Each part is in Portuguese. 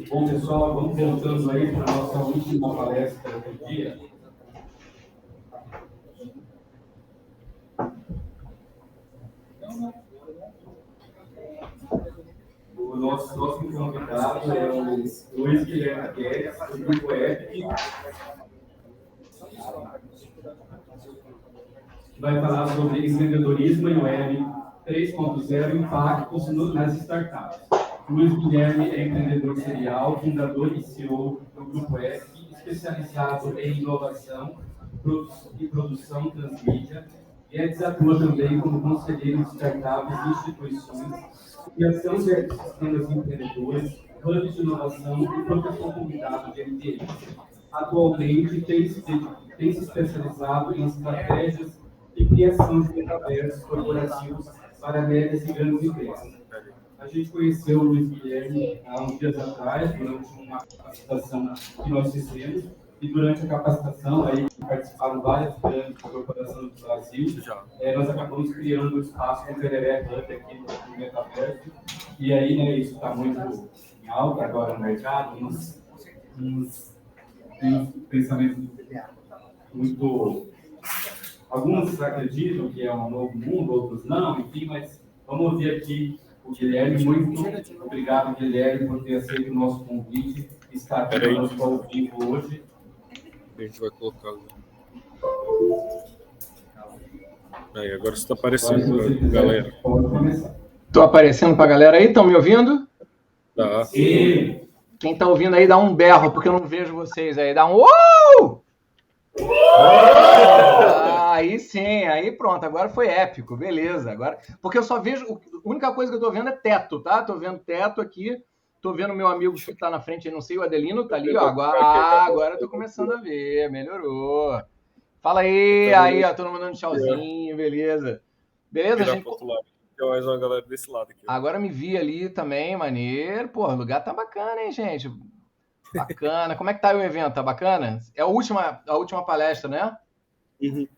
Bom, pessoal, vamos voltando aí para a nossa última palestra do dia. O nosso próximo convidado é o Luiz Guilherme Guedes, do Grupo EPIC, que vai falar sobre empreendedorismo e web 3.0 e impactos nas startups. Luiz Guilherme é empreendedor serial, fundador e CEO do Grupo EPIC, especializado em inovação e produção transmídia, e atua também como conselheiro de startups e instituições, criação de sistemas empreendedores, hubs de inovação e proteção comunitária de MTI. Atualmente, tem se especializado em estratégias de criação de metaversos corporativos para médias e grandes empresas. A gente conheceu o Luiz Guilherme há uns dias atrás, durante uma capacitação que nós fizemos, e durante a capacitação, aí participaram várias grandes corporações do Brasil, nós acabamos criando um espaço com o Tereré Hub aqui no Metaverso, e aí, né, isso está muito em alta agora no mercado, tem uns pensamentos muito... Alguns acreditam que é um novo mundo, outros não, enfim, mas vamos ouvir aqui o Guilherme. Muito obrigado, Guilherme, por ter aceito o nosso convite e estar aqui conosco ao vivo hoje. A gente vai colocar. Aí, agora você está aparecendo para a galera. Estou aparecendo para a galera aí? Estão me ouvindo? Tá. Sim. Quem está ouvindo aí, dá um berro, porque eu não vejo vocês aí. Dá um uou! Aí sim, aí pronto, agora foi épico, beleza. Agora, porque eu só vejo, a única coisa que eu tô vendo é teto, tá? Tô vendo teto aqui, tô vendo meu amigo que tá na frente, eu não sei, o Adelino tá ali, ó. Agora eu tô começando a ver, melhorou. Fala aí, aí, ó, todo mundo dando tchauzinho, beleza. Beleza, gente? Tem mais uma galera desse lado aqui. Agora me vi ali também, maneiro. Pô, o lugar tá bacana, hein, gente? Bacana. Como é que tá o evento? Tá bacana? É a última palestra, né?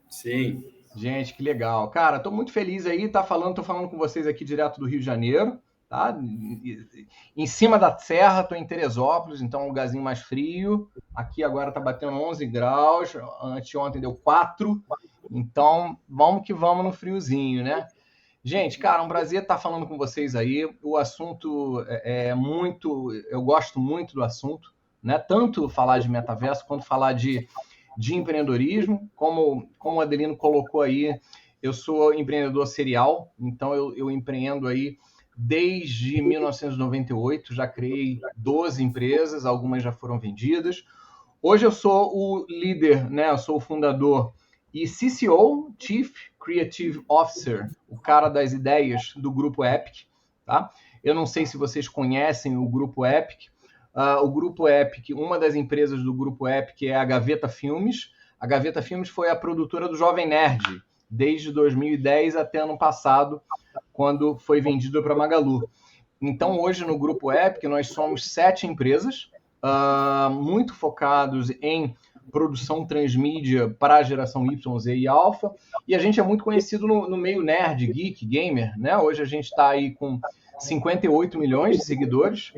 Sim. Gente, que legal. Cara, tô muito feliz aí, tô falando com vocês aqui direto do Rio de Janeiro, tá? Em cima da serra, tô em Teresópolis, então é um lugarzinho mais frio. Aqui agora tá batendo 11 graus, anteontem deu 4, então vamos que vamos no friozinho, né? Gente, cara, um prazer estar falando com vocês aí. O assunto é muito... Eu gosto muito do assunto, né? Tanto falar de metaverso quanto falar de empreendedorismo. Como o Adelino colocou aí, eu sou empreendedor serial, então eu empreendo aí desde 1998, já criei 12 empresas, algumas já foram vendidas. Hoje eu sou o líder, né? Eu sou o fundador e CCO, Chief Creative Officer, o cara das ideias do Grupo EPIC, tá? Eu não sei se vocês conhecem o Grupo EPIC. O Grupo EPIC, uma das empresas do Grupo EPIC é a Gaveta Filmes. A Gaveta Filmes foi a produtora do Jovem Nerd, desde 2010 até ano passado, quando foi vendido para Magalu. Então, hoje no Grupo EPIC, nós somos 7 empresas, muito focados em produção transmídia para a geração Y, Z e Alpha, e a gente é muito conhecido no meio nerd, geek, gamer, né? Hoje a gente está aí com 58 milhões de seguidores,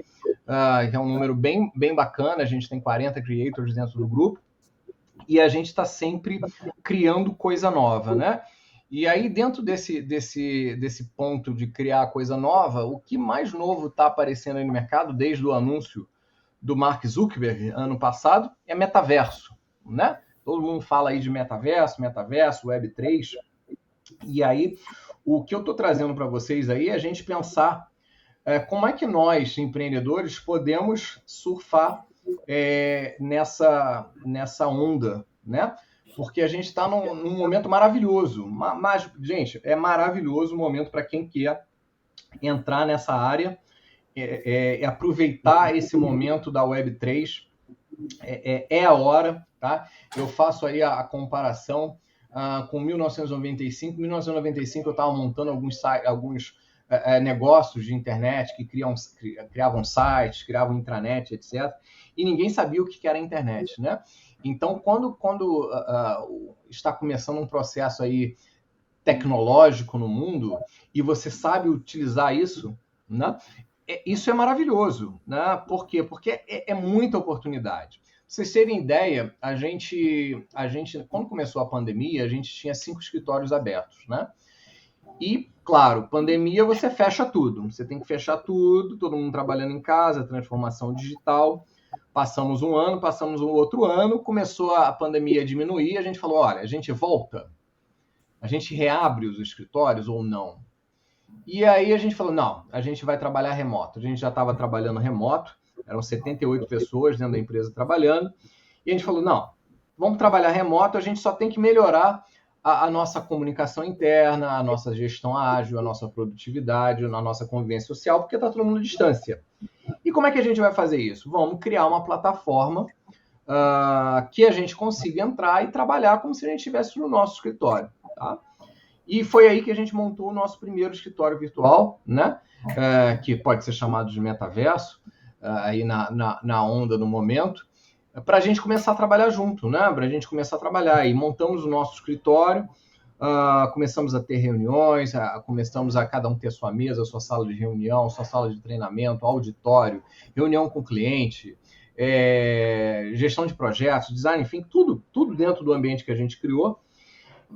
que é um número bem bacana, a gente tem 40 creators dentro do grupo, e a gente está sempre criando coisa nova, né? E aí, dentro desse ponto de criar coisa nova, o que mais novo está aparecendo aí no mercado, desde o anúncio do Mark Zuckerberg, ano passado, é metaverso, né? Todo mundo fala aí de metaverso, Web3, e aí, o que eu estou trazendo para vocês aí é a gente pensar como é que nós, empreendedores, podemos surfar nessa onda, né? Porque a gente está num momento maravilhoso. Mas, gente, é maravilhoso o momento para quem quer entrar nessa área, aproveitar esse momento da Web3. É a hora, tá? Eu faço aí a comparação com 1995. Em 1995 eu estava montando alguns negócios de internet que criavam sites, criavam intranet, etc. E ninguém sabia o que era a internet, né? Então, quando está começando um processo aí tecnológico no mundo e você sabe utilizar isso, né? Isso é maravilhoso, né? Por quê? Porque é muita oportunidade. Pra vocês terem ideia, a gente, quando começou a pandemia, a gente tinha 5 escritórios abertos, né? E, claro, pandemia você fecha tudo. Você tem que fechar tudo, todo mundo trabalhando em casa, transformação digital. Passamos um ano, passamos um outro ano, começou a pandemia a diminuir, a gente falou, olha, a gente volta? A gente reabre os escritórios ou não? E aí a gente falou, não, a gente vai trabalhar remoto. A gente já estava trabalhando remoto, eram 78 pessoas dentro da empresa trabalhando, e a gente falou, não, vamos trabalhar remoto, a gente só tem que melhorar a nossa comunicação interna, a nossa gestão ágil, a nossa produtividade, a nossa convivência social, porque está todo mundo à distância. E como é que a gente vai fazer isso? Vamos criar uma plataforma que a gente consiga entrar e trabalhar como se a gente estivesse no nosso escritório. Tá? E foi aí que a gente montou o nosso primeiro escritório virtual, né? Que pode ser chamado de metaverso, aí na onda do momento, para a gente começar a trabalhar junto, né? Para a gente começar a trabalhar. E montamos o nosso escritório, começamos a ter reuniões, começamos a cada um ter sua mesa, sua sala de reunião, sua sala de treinamento, auditório, reunião com o cliente, gestão de projetos, design, enfim, tudo dentro do ambiente que a gente criou.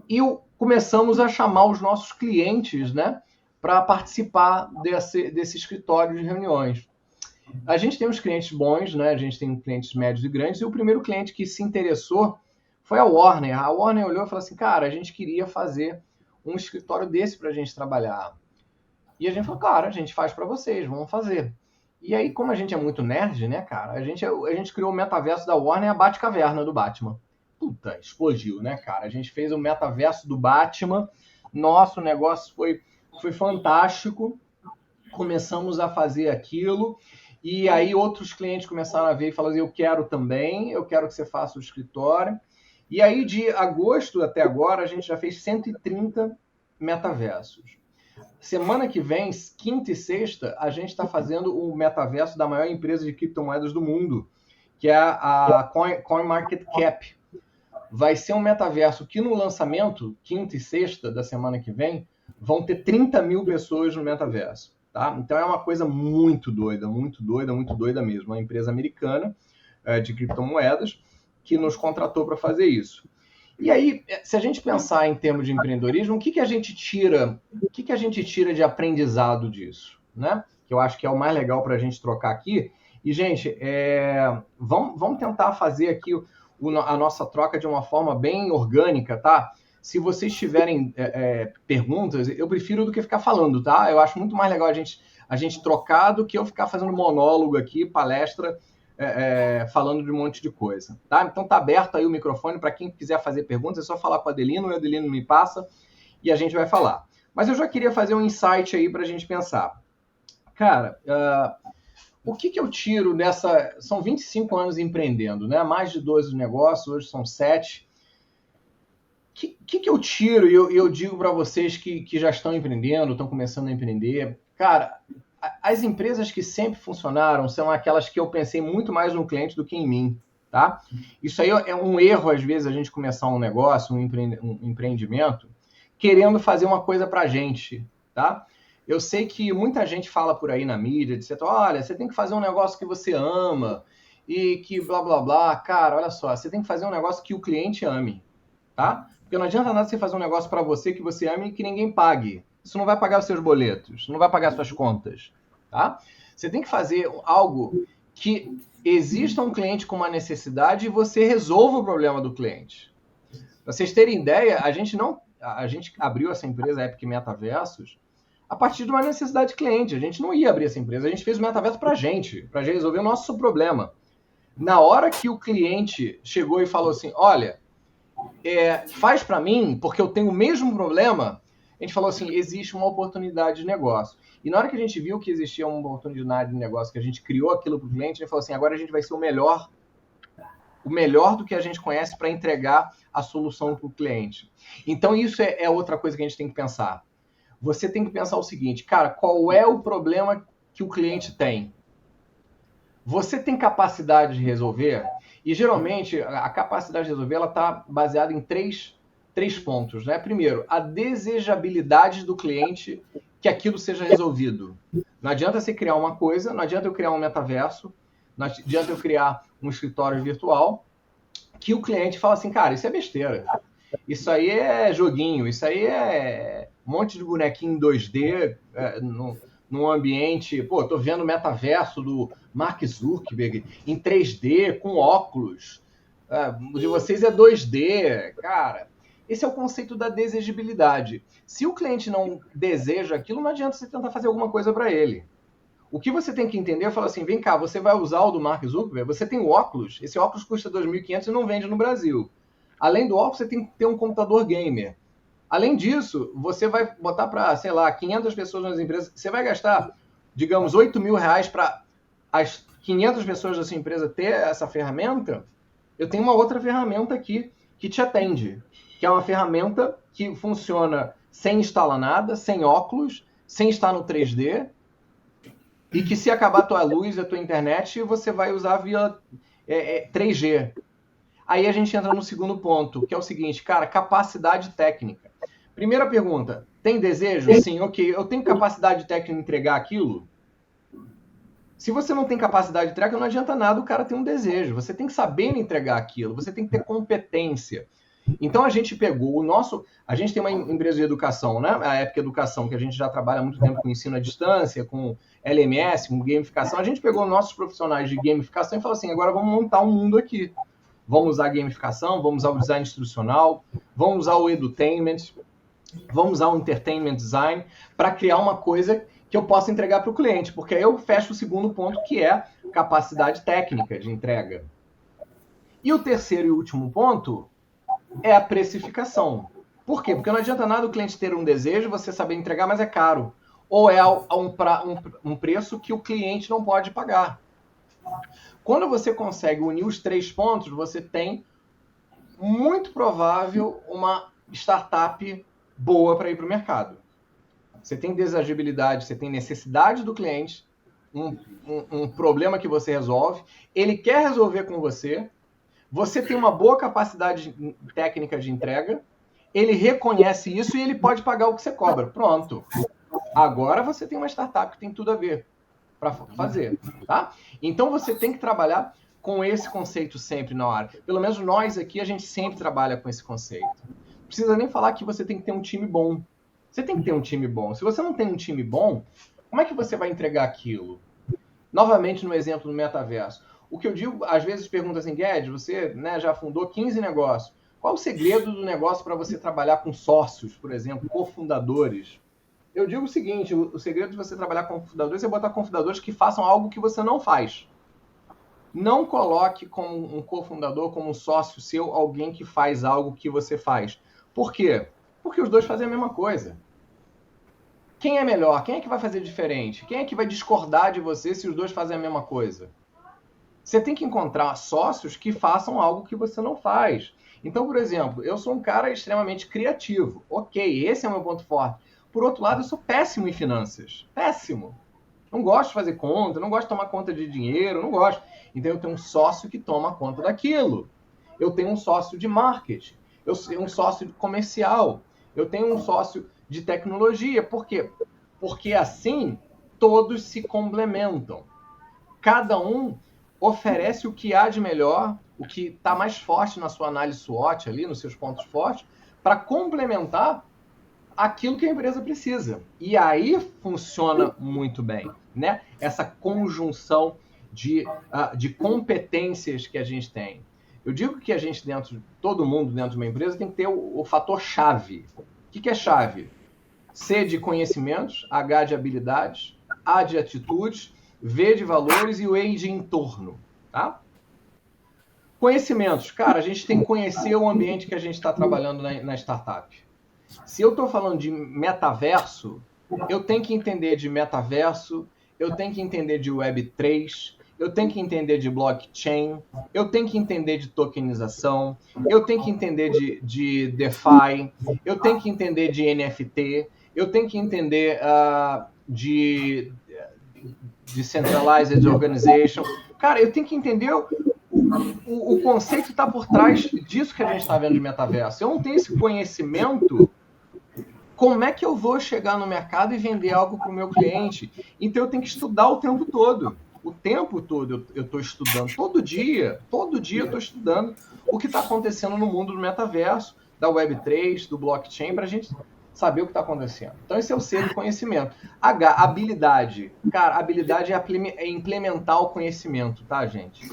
E começamos a chamar os nossos clientes, né, para participar desse escritório de reuniões. A gente tem uns clientes bons, né? A gente tem clientes médios e grandes, e o primeiro cliente que se interessou foi a Warner. A Warner olhou e falou assim, cara, a gente queria fazer um escritório desse para a gente trabalhar. E a gente falou, cara, a gente faz para vocês, vamos fazer. E aí, como a gente é muito nerd, né, cara, a gente criou o metaverso da Warner, a Batcaverna do Batman. Puta, explodiu, né, cara? A gente fez o metaverso do Batman, nosso negócio foi fantástico, começamos a fazer aquilo, e aí outros clientes começaram a ver e falaram assim, eu quero também, eu quero que você faça o escritório. E aí, de agosto até agora, a gente já fez 130 metaversos. Semana que vem, quinta e sexta, a gente está fazendo o metaverso da maior empresa de criptomoedas do mundo, que é a CoinMarketCap. Vai ser um metaverso que no lançamento, quinta e sexta da semana que vem, vão ter 30 mil pessoas no metaverso. Tá? Então é uma coisa muito doida mesmo. Uma empresa americana de criptomoedas que nos contratou para fazer isso. E aí, se a gente pensar em termos de empreendedorismo, o que a gente tira de aprendizado disso? Né? Que eu acho que é o mais legal para a gente trocar aqui. E, gente, vamos tentar fazer aqui a nossa troca de uma forma bem orgânica, tá? Se vocês tiverem perguntas, eu prefiro do que ficar falando, tá? Eu acho muito mais legal a gente trocar do que eu ficar fazendo monólogo aqui, palestra, falando de um monte de coisa, tá? Então tá aberto aí o microfone para quem quiser fazer perguntas, é só falar com o Adelino me passa e a gente vai falar. Mas eu já queria fazer um insight aí para a gente pensar. Cara, o que eu tiro dessa... São 25 anos empreendendo, né? Mais de 12 negócios, hoje são 7. O que eu tiro e eu digo para vocês que já estão empreendendo, estão começando a empreender? Cara, as empresas que sempre funcionaram são aquelas que eu pensei muito mais no cliente do que em mim, tá? Isso aí é um erro, às vezes, a gente começar um negócio, um empreendimento, querendo fazer uma coisa para a gente, tá? Eu sei que muita gente fala por aí na mídia, dizendo, olha, você tem que fazer um negócio que você ama e que blá, blá, blá. Cara, olha só, você tem que fazer um negócio que o cliente ame, tá? Porque não adianta nada você fazer um negócio para você que você ame e que ninguém pague. Isso não vai pagar os seus boletos, não vai pagar suas contas, tá? Você tem que fazer algo que exista um cliente com uma necessidade e você resolva o problema do cliente. Para vocês terem ideia, a gente abriu essa empresa, a Epic Metaversos, a partir de uma necessidade de cliente. A gente não ia abrir essa empresa, a gente fez o metaverso para resolver o nosso problema. Na hora que o cliente chegou e falou assim, olha, faz para mim, porque eu tenho o mesmo problema, a gente falou assim, existe uma oportunidade de negócio. E na hora que a gente viu que existia uma oportunidade de negócio, que a gente criou aquilo para o cliente, a gente falou assim, agora a gente vai ser o melhor do que a gente conhece para entregar a solução para o cliente. Então isso é outra coisa que a gente tem que pensar. Você tem que pensar o seguinte, cara, qual é o problema que o cliente tem? Você tem capacidade de resolver? E geralmente a capacidade de resolver ela está baseada em três 3 pontos, né? Primeiro, a desejabilidade do cliente que aquilo seja resolvido. Não adianta você criar uma coisa, não adianta eu criar um metaverso, não adianta eu criar um escritório virtual, que o cliente fala assim, cara, isso é besteira. Isso aí é joguinho, isso aí é um monte de bonequinho em 2D, num ambiente... Pô, tô vendo o metaverso do Mark Zuckerberg em 3D, com óculos. O de vocês é 2D, cara. Esse é o conceito da desejabilidade. Se o cliente não deseja aquilo, não adianta você tentar fazer alguma coisa para ele. O que você tem que entender é falar assim, vem cá, você vai usar o do Mark Zuckerberg, você tem o óculos, esse óculos custa 2.500 e não vende no Brasil. Além do óculos, você tem que ter um computador gamer. Além disso, você vai botar para, sei lá, 500 pessoas nas empresas, você vai gastar, digamos, R$8.000 para as 500 pessoas da sua empresa ter essa ferramenta. Eu tenho uma outra ferramenta aqui que te atende, que é uma ferramenta que funciona sem instalar nada, sem óculos, sem estar no 3D, e que se acabar a tua luz, a tua internet, você vai usar via 3G. Aí a gente entra no segundo ponto, que é o seguinte, cara, capacidade técnica. Primeira pergunta, tem desejo? Sim, ok. Eu tenho capacidade técnica de entregar aquilo? Se você não tem capacidade técnica, não adianta nada o cara ter um desejo. Você tem que saber entregar aquilo, você tem que ter competência. Então a gente pegou o nosso... A gente tem uma empresa de educação, né? A Épica Educação, que a gente já trabalha há muito tempo com ensino à distância, com LMS, com gamificação. A gente pegou nossos profissionais de gamificação e falou assim, agora vamos montar um mundo aqui. Vamos usar a gamificação, vamos usar o design instrucional, vamos usar o edutainment, vamos usar o entertainment design para criar uma coisa que eu possa entregar para o cliente, porque aí eu fecho o segundo ponto, que é capacidade técnica de entrega. E o terceiro e último ponto é a precificação. Por quê? Porque não adianta nada o cliente ter um desejo, você saber entregar, mas é caro. Ou é um preço que o cliente não pode pagar. Quando você consegue unir os 3 pontos, você tem, muito provável, uma startup boa para ir para o mercado. Você tem desejibilidade, você tem necessidade do cliente, um problema que você resolve, ele quer resolver com você, você tem uma boa capacidade técnica de entrega, ele reconhece isso e ele pode pagar o que você cobra. Pronto. Agora você tem uma startup que tem tudo a ver para fazer, tá? Então você tem que trabalhar com esse conceito sempre na hora. Pelo menos nós aqui, a gente sempre trabalha com esse conceito. Não precisa nem falar que você tem que ter um time bom. Você tem que ter um time bom. Se você não tem um time bom, como é que você vai entregar aquilo? Novamente no exemplo do metaverso. O que eu digo, às vezes pergunta assim, Guedes, você, né, já fundou 15 negócios. Qual o segredo do negócio para você trabalhar com sócios, por exemplo, cofundadores? Eu digo o seguinte, o segredo de você trabalhar com cofundadores é botar cofundadores que façam algo que você não faz. Não coloque como um cofundador, como um sócio seu, alguém que faz algo que você faz. Por quê? Porque os dois fazem a mesma coisa. Quem é melhor? Quem é que vai fazer diferente? Quem é que vai discordar de você se os dois fazem a mesma coisa? Você tem que encontrar sócios que façam algo que você não faz. Então, por exemplo, eu sou um cara extremamente criativo. Ok, esse é o meu ponto forte. Por outro lado, eu sou péssimo em finanças. Péssimo. Não gosto de fazer conta, não gosto de tomar conta de dinheiro, não gosto. Então, eu tenho um sócio que toma conta daquilo. Eu tenho um sócio de marketing. Eu tenho um sócio de comercial. Eu tenho um sócio de tecnologia. Por quê? Porque assim, todos se complementam. Cada um oferece o que há de melhor, o que está mais forte na sua análise SWOT ali, nos seus pontos fortes, para complementar aquilo que a empresa precisa. E aí funciona muito bem, né? Essa conjunção de competências que a gente tem. Eu digo que a gente todo mundo dentro de uma empresa tem que ter o fator chave. O que é chave? C de conhecimentos, H de habilidades, A de atitudes, V de valores e o E de entorno, tá? Conhecimentos. Cara, a gente tem que conhecer o ambiente que a gente está trabalhando na startup. Se eu estou falando de metaverso, eu tenho que entender de metaverso, eu tenho que entender de Web3, eu tenho que entender de blockchain, eu tenho que entender de tokenização, eu tenho que entender de DeFi, eu tenho que entender de NFT, eu tenho que entender de Decentralized Organization. Cara, eu tenho que entender o conceito está por trás disso que a gente está vendo de metaverso. Eu não tenho esse conhecimento, como é que eu vou chegar no mercado e vender algo para o meu cliente? Então eu tenho que estudar o tempo todo. O tempo todo eu estou estudando. Todo dia eu estou estudando o que está acontecendo no mundo do metaverso, da Web3, do blockchain, para a gente saber o que está acontecendo. Então esse é o C de conhecimento. H, habilidade. Cara, habilidade é implementar o conhecimento, tá, gente?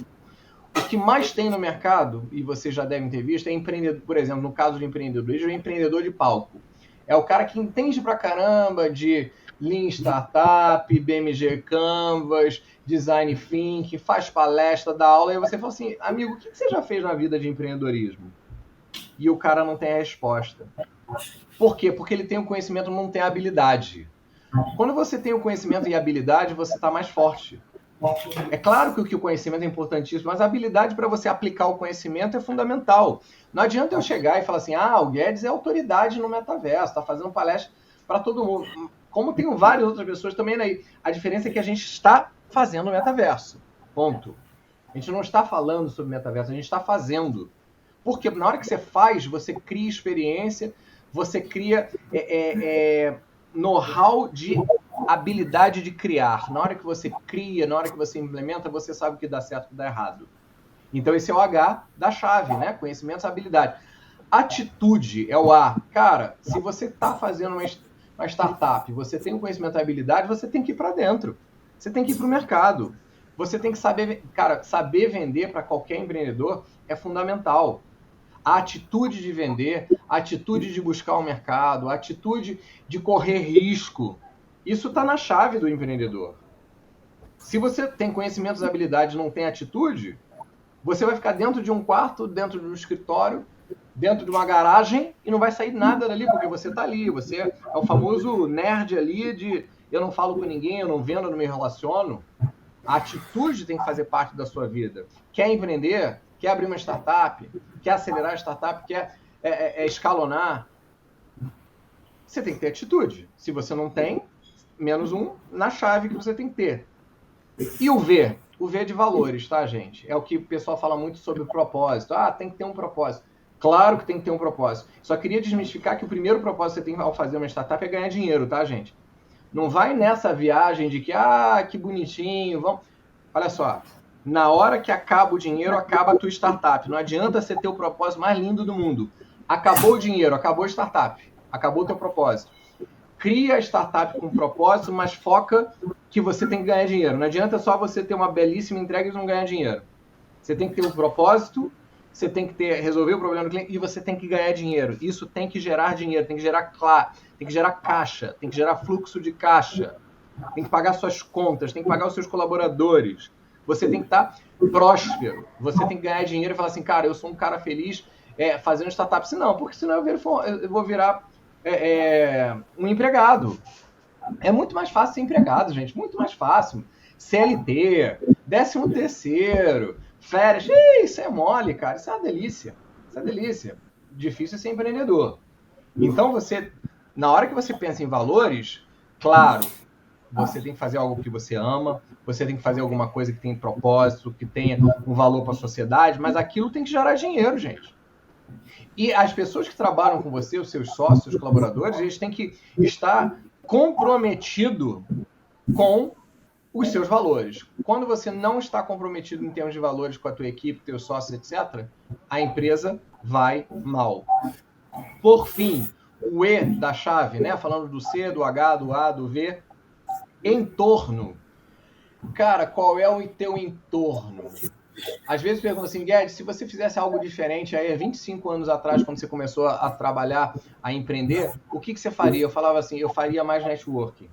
O que mais tem no mercado, e vocês já devem ter visto, é empreendedor, por exemplo, no caso de empreendedorismo, é empreendedor de palco. É o cara que entende pra caramba de Lean Startup, BMG Canvas, Design Thinking, faz palestra, dá aula, e você fala assim, amigo, o que você já fez na vida de empreendedorismo? E o cara não tem a resposta. Por quê? Porque ele tem o conhecimento, não tem a habilidade. Quando você tem o conhecimento e a habilidade, você está mais forte. É claro que o conhecimento é importantíssimo, mas a habilidade para você aplicar o conhecimento é fundamental. Não adianta eu chegar e falar assim, o Guedes é autoridade no metaverso, está fazendo palestra para todo mundo. Como tem várias outras pessoas também aí. A diferença é que a gente está fazendo o metaverso. Ponto. A gente não está falando sobre metaverso, a gente está fazendo. Porque na hora que você faz, você cria experiência, você cria know-how de habilidade de criar. Na hora que você cria, na hora que você implementa, você sabe o que dá certo e o que dá errado. Então esse é o H da chave, né? Conhecimentos e habilidade. Atitude é o A. Cara, se você está fazendo uma startup, você tem um conhecimento e habilidade, você tem que ir para dentro. Você tem que ir para o mercado. Você tem que saber... Cara, saber vender para qualquer empreendedor é fundamental. A atitude de vender, a atitude de buscar o mercado, a atitude de correr risco. Isso está na chave do empreendedor. Se você tem conhecimentos e habilidades e não tem atitude, você vai ficar dentro de um quarto, dentro de um escritório, dentro de uma garagem e não vai sair nada dali, porque você está ali. Você é o famoso nerd ali de eu não falo com ninguém, eu não vendo, eu não me relaciono. A atitude tem que fazer parte da sua vida. Quer empreender? Quer abrir uma startup? Quer acelerar a startup? Quer escalonar? Você tem que ter atitude. Se você não tem, menos um na chave que você tem que ter. E o V? O V é de valores, tá, gente? É o que o pessoal fala muito sobre o propósito. Tem que ter um propósito. Claro que tem que ter um propósito. Só queria desmistificar que o primeiro propósito que você tem ao fazer uma startup é ganhar dinheiro, tá, gente? Não vai nessa viagem de que, que bonitinho, vamos... Olha só, na hora que acaba o dinheiro, acaba a tua startup. Não adianta você ter o propósito mais lindo do mundo. Acabou o dinheiro, acabou a startup. Acabou o teu propósito. Cria a startup com propósito, mas foca que você tem que ganhar dinheiro. Não adianta só você ter uma belíssima entrega e não ganhar dinheiro. Você tem que ter um propósito, você tem que resolver o problema do cliente e você tem que ganhar dinheiro. Isso tem que gerar dinheiro, tem que gerar caixa, tem que gerar fluxo de caixa, tem que pagar suas contas, tem que pagar os seus colaboradores. Você tem que estar próspero, você tem que ganhar dinheiro e falar assim, cara, eu sou um cara feliz fazendo startup. Não, porque senão eu vou virar um empregado. É muito mais fácil ser empregado, gente, muito mais fácil. CLT, 13º, férias, isso é mole, cara, isso é uma delícia. Isso é delícia. Difícil é ser empreendedor. Então você, na hora que você pensa em valores, claro, você tem que fazer algo que você ama, você tem que fazer alguma coisa que tenha propósito, que tenha um valor para a sociedade, mas aquilo tem que gerar dinheiro, gente. E as pessoas que trabalham com você, os seus sócios, os colaboradores, eles têm que estar comprometidos com os seus valores. Quando você não está comprometido em termos de valores com a tua equipe, teus sócios, etc., a empresa vai mal. Por fim, o E da chave, né? Falando do C, do H, do A, do V, entorno. Cara, qual é o teu entorno? Às vezes perguntam assim, Guedes, se você fizesse algo diferente aí há 25 anos atrás, quando você começou a trabalhar, a empreender, o que você faria? Eu falava assim, eu faria mais networking.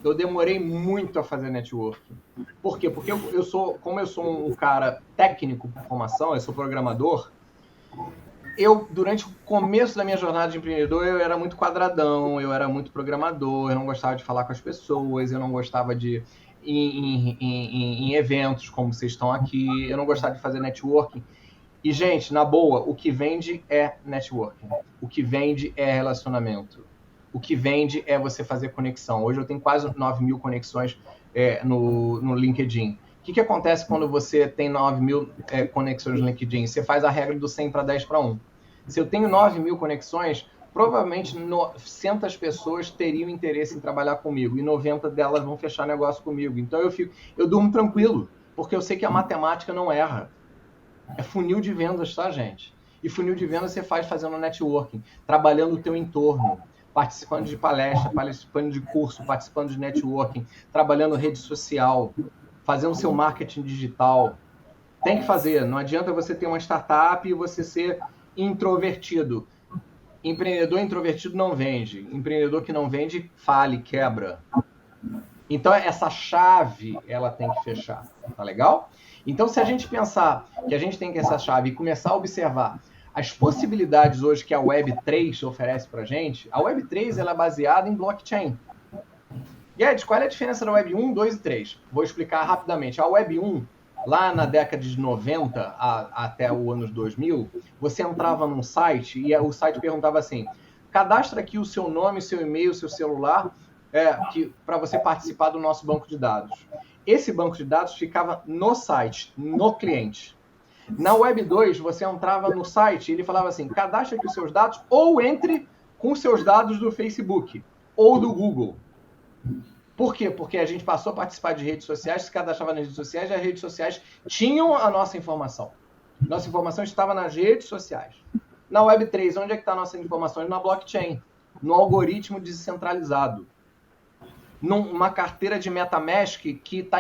Eu demorei muito a fazer networking. Por quê? Porque como eu sou um cara técnico por formação, eu sou programador, durante o começo da minha jornada de empreendedor, eu era muito quadradão, eu era muito programador, eu não gostava de falar com as pessoas, eu não gostava de ir em eventos como vocês estão aqui, eu não gostava de fazer networking. E, gente, na boa, o que vende é networking. O que vende é relacionamento. O que vende é você fazer conexão. Hoje eu tenho quase 9 mil conexões no LinkedIn, que acontece quando você tem 9 mil conexões no LinkedIn? Você faz a regra do 100 para 10 para 1. Se eu tenho 9 mil conexões, provavelmente 900 pessoas teriam interesse em trabalhar comigo e 90 delas vão fechar negócio comigo. Então eu durmo tranquilo, porque eu sei que a matemática não erra. É funil de vendas, tá, gente? E funil de vendas você faz fazendo networking, trabalhando o teu entorno, participando de palestra, participando de curso, participando de networking, trabalhando rede social, fazendo seu marketing digital. Tem que fazer. Não adianta você ter uma startup e você ser introvertido. Empreendedor introvertido não vende. Empreendedor que não vende, fale, quebra. Então, essa chave, ela tem que fechar. Tá legal? Então, se a gente pensar que a gente tem que essa chave e começar a observar as possibilidades hoje que a Web3 oferece para a gente, a Web3 ela é baseada em blockchain. Guedes, qual é a diferença da Web 1, 2 e 3? Vou explicar rapidamente. A Web 1, lá na década de 90 até o anos 2000, você entrava num site e o site perguntava assim, cadastra aqui o seu nome, seu e-mail, seu celular, para você participar do nosso banco de dados. Esse banco de dados ficava no site, no cliente. Na Web 2, você entrava no site e ele falava assim, cadastre aqui os seus dados ou entre com os seus dados do Facebook ou do Google. Por quê? Porque a gente passou a participar de redes sociais, se cadastrava nas redes sociais e as redes sociais tinham a nossa informação. Nossa informação estava nas redes sociais. Na Web 3, onde é que está a nossa informação? Na blockchain, no algoritmo descentralizado. Numa carteira de MetaMask que está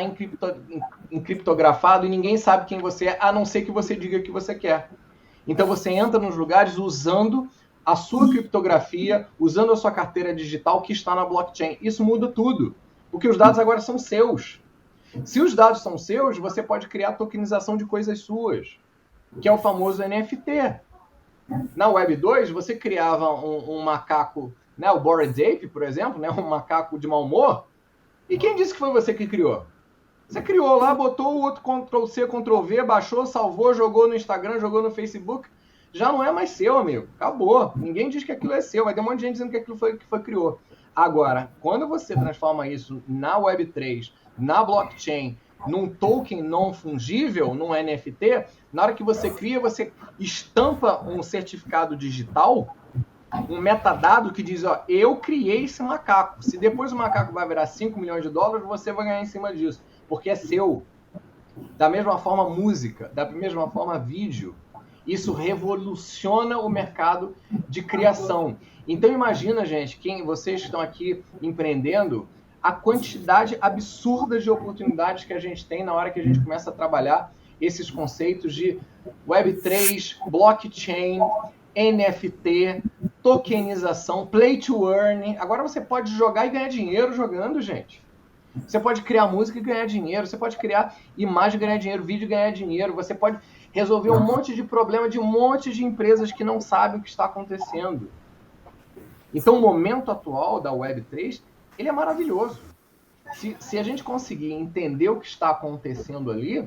encriptografado e ninguém sabe quem você é, a não ser que você diga o que você quer. Então você entra nos lugares usando a sua criptografia, usando a sua carteira digital que está na blockchain. Isso muda tudo, porque os dados agora são seus. Se os dados são seus, você pode criar tokenização de coisas suas, que é o famoso NFT. Na Web 2, você criava um macaco, né, o Bored Ape, por exemplo, né, um macaco de mau humor, e quem disse que foi você que criou? Você criou lá, botou o outro Ctrl-C, Ctrl-V, baixou, salvou, jogou no Instagram, jogou no Facebook, já não é mais seu, amigo. Acabou. Ninguém diz que aquilo é seu. Vai ter um monte de gente dizendo que aquilo foi criou. Agora, quando você transforma isso na Web3, na blockchain, num token não fungível, num NFT, na hora que você cria, você estampa um certificado digital, um metadado que diz, ó, eu criei esse macaco. Se depois o macaco vai virar 5 milhões de dólares, você vai ganhar em cima disso, porque é seu. Da mesma forma, música, da mesma forma, vídeo. Isso revoluciona o mercado de criação. Então imagina, gente, vocês que estão aqui empreendendo, a quantidade absurda de oportunidades que a gente tem na hora que a gente começa a trabalhar esses conceitos de Web3, blockchain, NFT, tokenização, play to earn. Agora você pode jogar e ganhar dinheiro jogando, gente. Você pode criar música e ganhar dinheiro, você pode criar imagem e ganhar dinheiro, vídeo e ganhar dinheiro, você pode resolver um monte de problema de um monte de empresas que não sabem o que está acontecendo. Então, o momento atual da Web3, ele é maravilhoso. Se a gente conseguir entender o que está acontecendo ali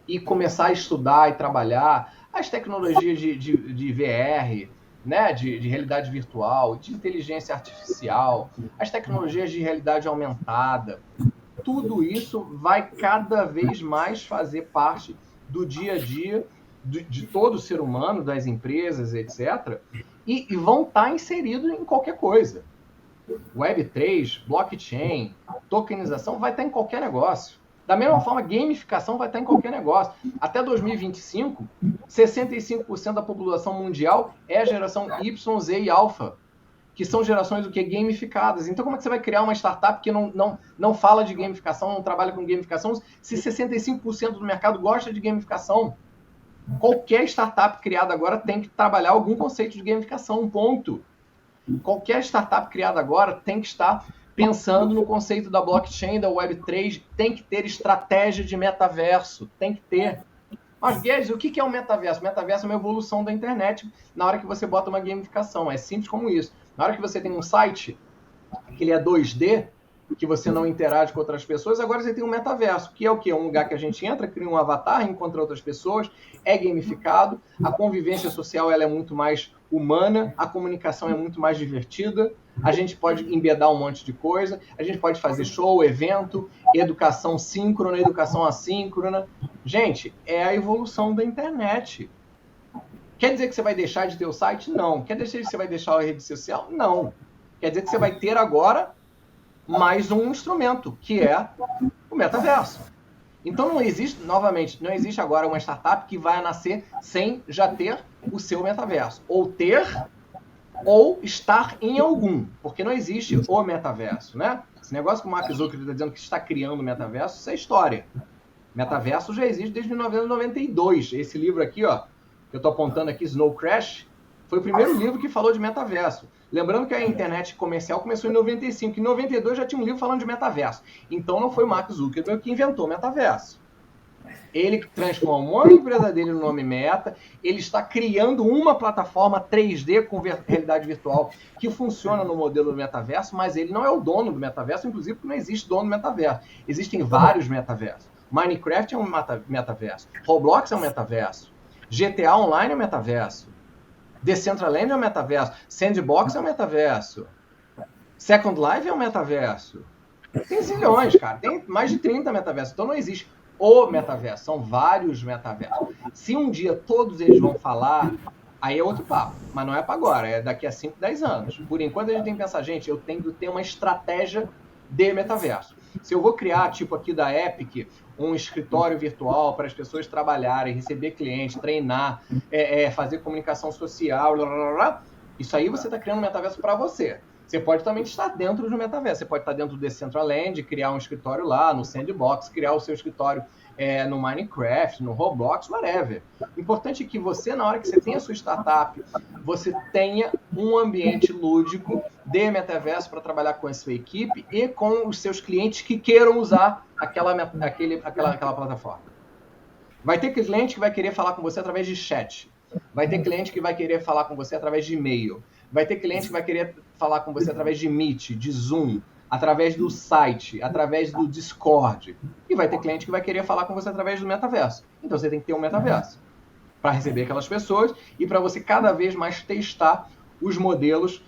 e começar a estudar e trabalhar as tecnologias de VR, né, de realidade virtual, de inteligência artificial, as tecnologias de realidade aumentada, tudo isso vai cada vez mais fazer parte do dia a dia de todo ser humano, das empresas, etc. E vão estar inseridos em qualquer coisa. Web3, blockchain, tokenização vai estar em qualquer negócio. Da mesma forma, gamificação vai estar em qualquer negócio. Até 2025, 65% da população mundial é a geração Y, Z e Alpha, que são gerações gamificadas. Então, como é que você vai criar uma startup que não fala de gamificação, não trabalha com gamificação, se 65% do mercado gosta de gamificação? Qualquer startup criada agora tem que trabalhar algum conceito de gamificação, um ponto. Qualquer startup criada agora tem que estar pensando no conceito da blockchain, da Web3, tem que ter estratégia de metaverso, tem que ter. Mas, Guedes, o que é um metaverso? O metaverso é uma evolução da internet na hora que você bota uma gamificação, é simples como isso. Na hora que você tem um site, que ele é 2D, que você não interage com outras pessoas, agora você tem um metaverso, que é o quê? Um lugar que a gente entra, cria um avatar, encontra outras pessoas, é gamificado, a convivência social ela é muito mais humana, a comunicação é muito mais divertida, a gente pode embedar um monte de coisa, a gente pode fazer show, evento, educação síncrona, educação assíncrona. Gente, é a evolução da internet. Quer dizer que você vai deixar de ter o site? Não. Quer dizer que você vai deixar a rede social? Não. Quer dizer que você vai ter agora mais um instrumento, que é o metaverso. Então não existe, novamente, não existe agora uma startup que vai nascer sem já ter o seu metaverso. Ou ter, ou estar em algum. Porque não existe o metaverso, né? Esse negócio que o Mark Zuckerberg está dizendo que está criando o metaverso, isso é história. Metaverso já existe desde 1992. Esse livro aqui, ó, que eu estou apontando aqui, Snow Crash, foi o primeiro livro que falou de metaverso. Lembrando que a internet comercial começou em 95, em 92 já tinha um livro falando de metaverso. Então não foi o Mark Zuckerberg que inventou o metaverso. Ele transformou a empresa dele no nome Meta, ele está criando uma plataforma 3D com realidade virtual que funciona no modelo do metaverso, mas ele não é o dono do metaverso, inclusive porque não existe dono do metaverso. Existem vários metaversos. Minecraft é um metaverso, Roblox é um metaverso, GTA Online é um metaverso, Decentraland é um metaverso, Sandbox é um metaverso, Second Life é um metaverso. Tem zilhões, cara. Tem mais de 30 metaversos. Então não existe o metaverso. São vários metaversos. Se um dia todos eles vão falar, aí é outro papo. Mas não é para agora. É daqui a 5, 10 anos. Por enquanto a gente tem que pensar, gente, eu tenho que ter uma estratégia de metaverso. Se eu vou criar, tipo aqui da Epic, um escritório virtual para as pessoas trabalharem, receber clientes, treinar, fazer comunicação social, blá, blá, blá, isso aí você está criando um metaverso para você. Você pode também estar dentro do metaverso. Você pode estar dentro do Decentraland, criar um escritório lá, no Sandbox, criar o seu escritório no Minecraft, no Roblox, whatever. O importante é que você, na hora que você tem a sua startup, você tenha um ambiente lúdico de metaverso para trabalhar com a sua equipe e com os seus clientes que queiram usar aquela plataforma. Vai ter cliente que vai querer falar com você através de chat. Vai ter cliente que vai querer falar com você através de e-mail. Vai ter cliente que vai querer falar com você através de Meet, de Zoom, através do site, através do Discord. E vai ter cliente que vai querer falar com você através do metaverso. Então você tem que ter um metaverso para receber aquelas pessoas e para você cada vez mais testar os modelos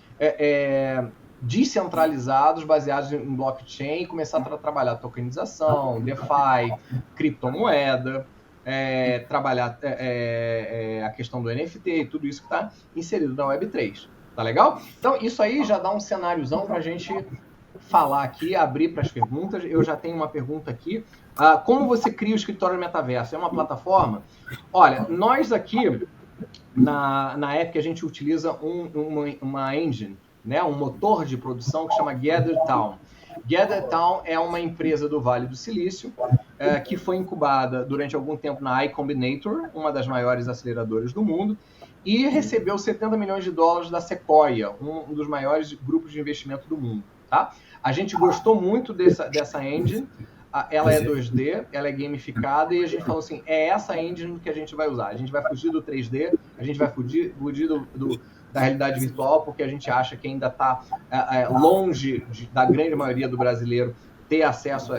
descentralizados, baseados em blockchain, e começar a trabalhar tokenização, DeFi, criptomoeda, trabalhar a questão do NFT e tudo isso que está inserido na Web3. Tá legal? Então, isso aí já dá um cenáriozão para a gente falar aqui, abrir para as perguntas. Eu já tenho uma pergunta aqui. Como você cria o escritório metaverso? É uma plataforma? Olha, nós aqui, na Epic, a gente utiliza uma engine, né? Um motor de produção que chama GatherTown. GatherTown é uma empresa do Vale do Silício, que foi incubada durante algum tempo na Y Combinator, uma das maiores aceleradoras do mundo, e recebeu 70 milhões de dólares da Sequoia, um dos maiores grupos de investimento do mundo. Tá? A gente gostou muito dessa engine, ela é 2D, ela é gamificada, e a gente falou assim, é essa engine que a gente vai usar. A gente vai fugir do 3D, a gente vai fugir da realidade virtual, porque a gente acha que ainda está longe da grande maioria do brasileiro ter acesso a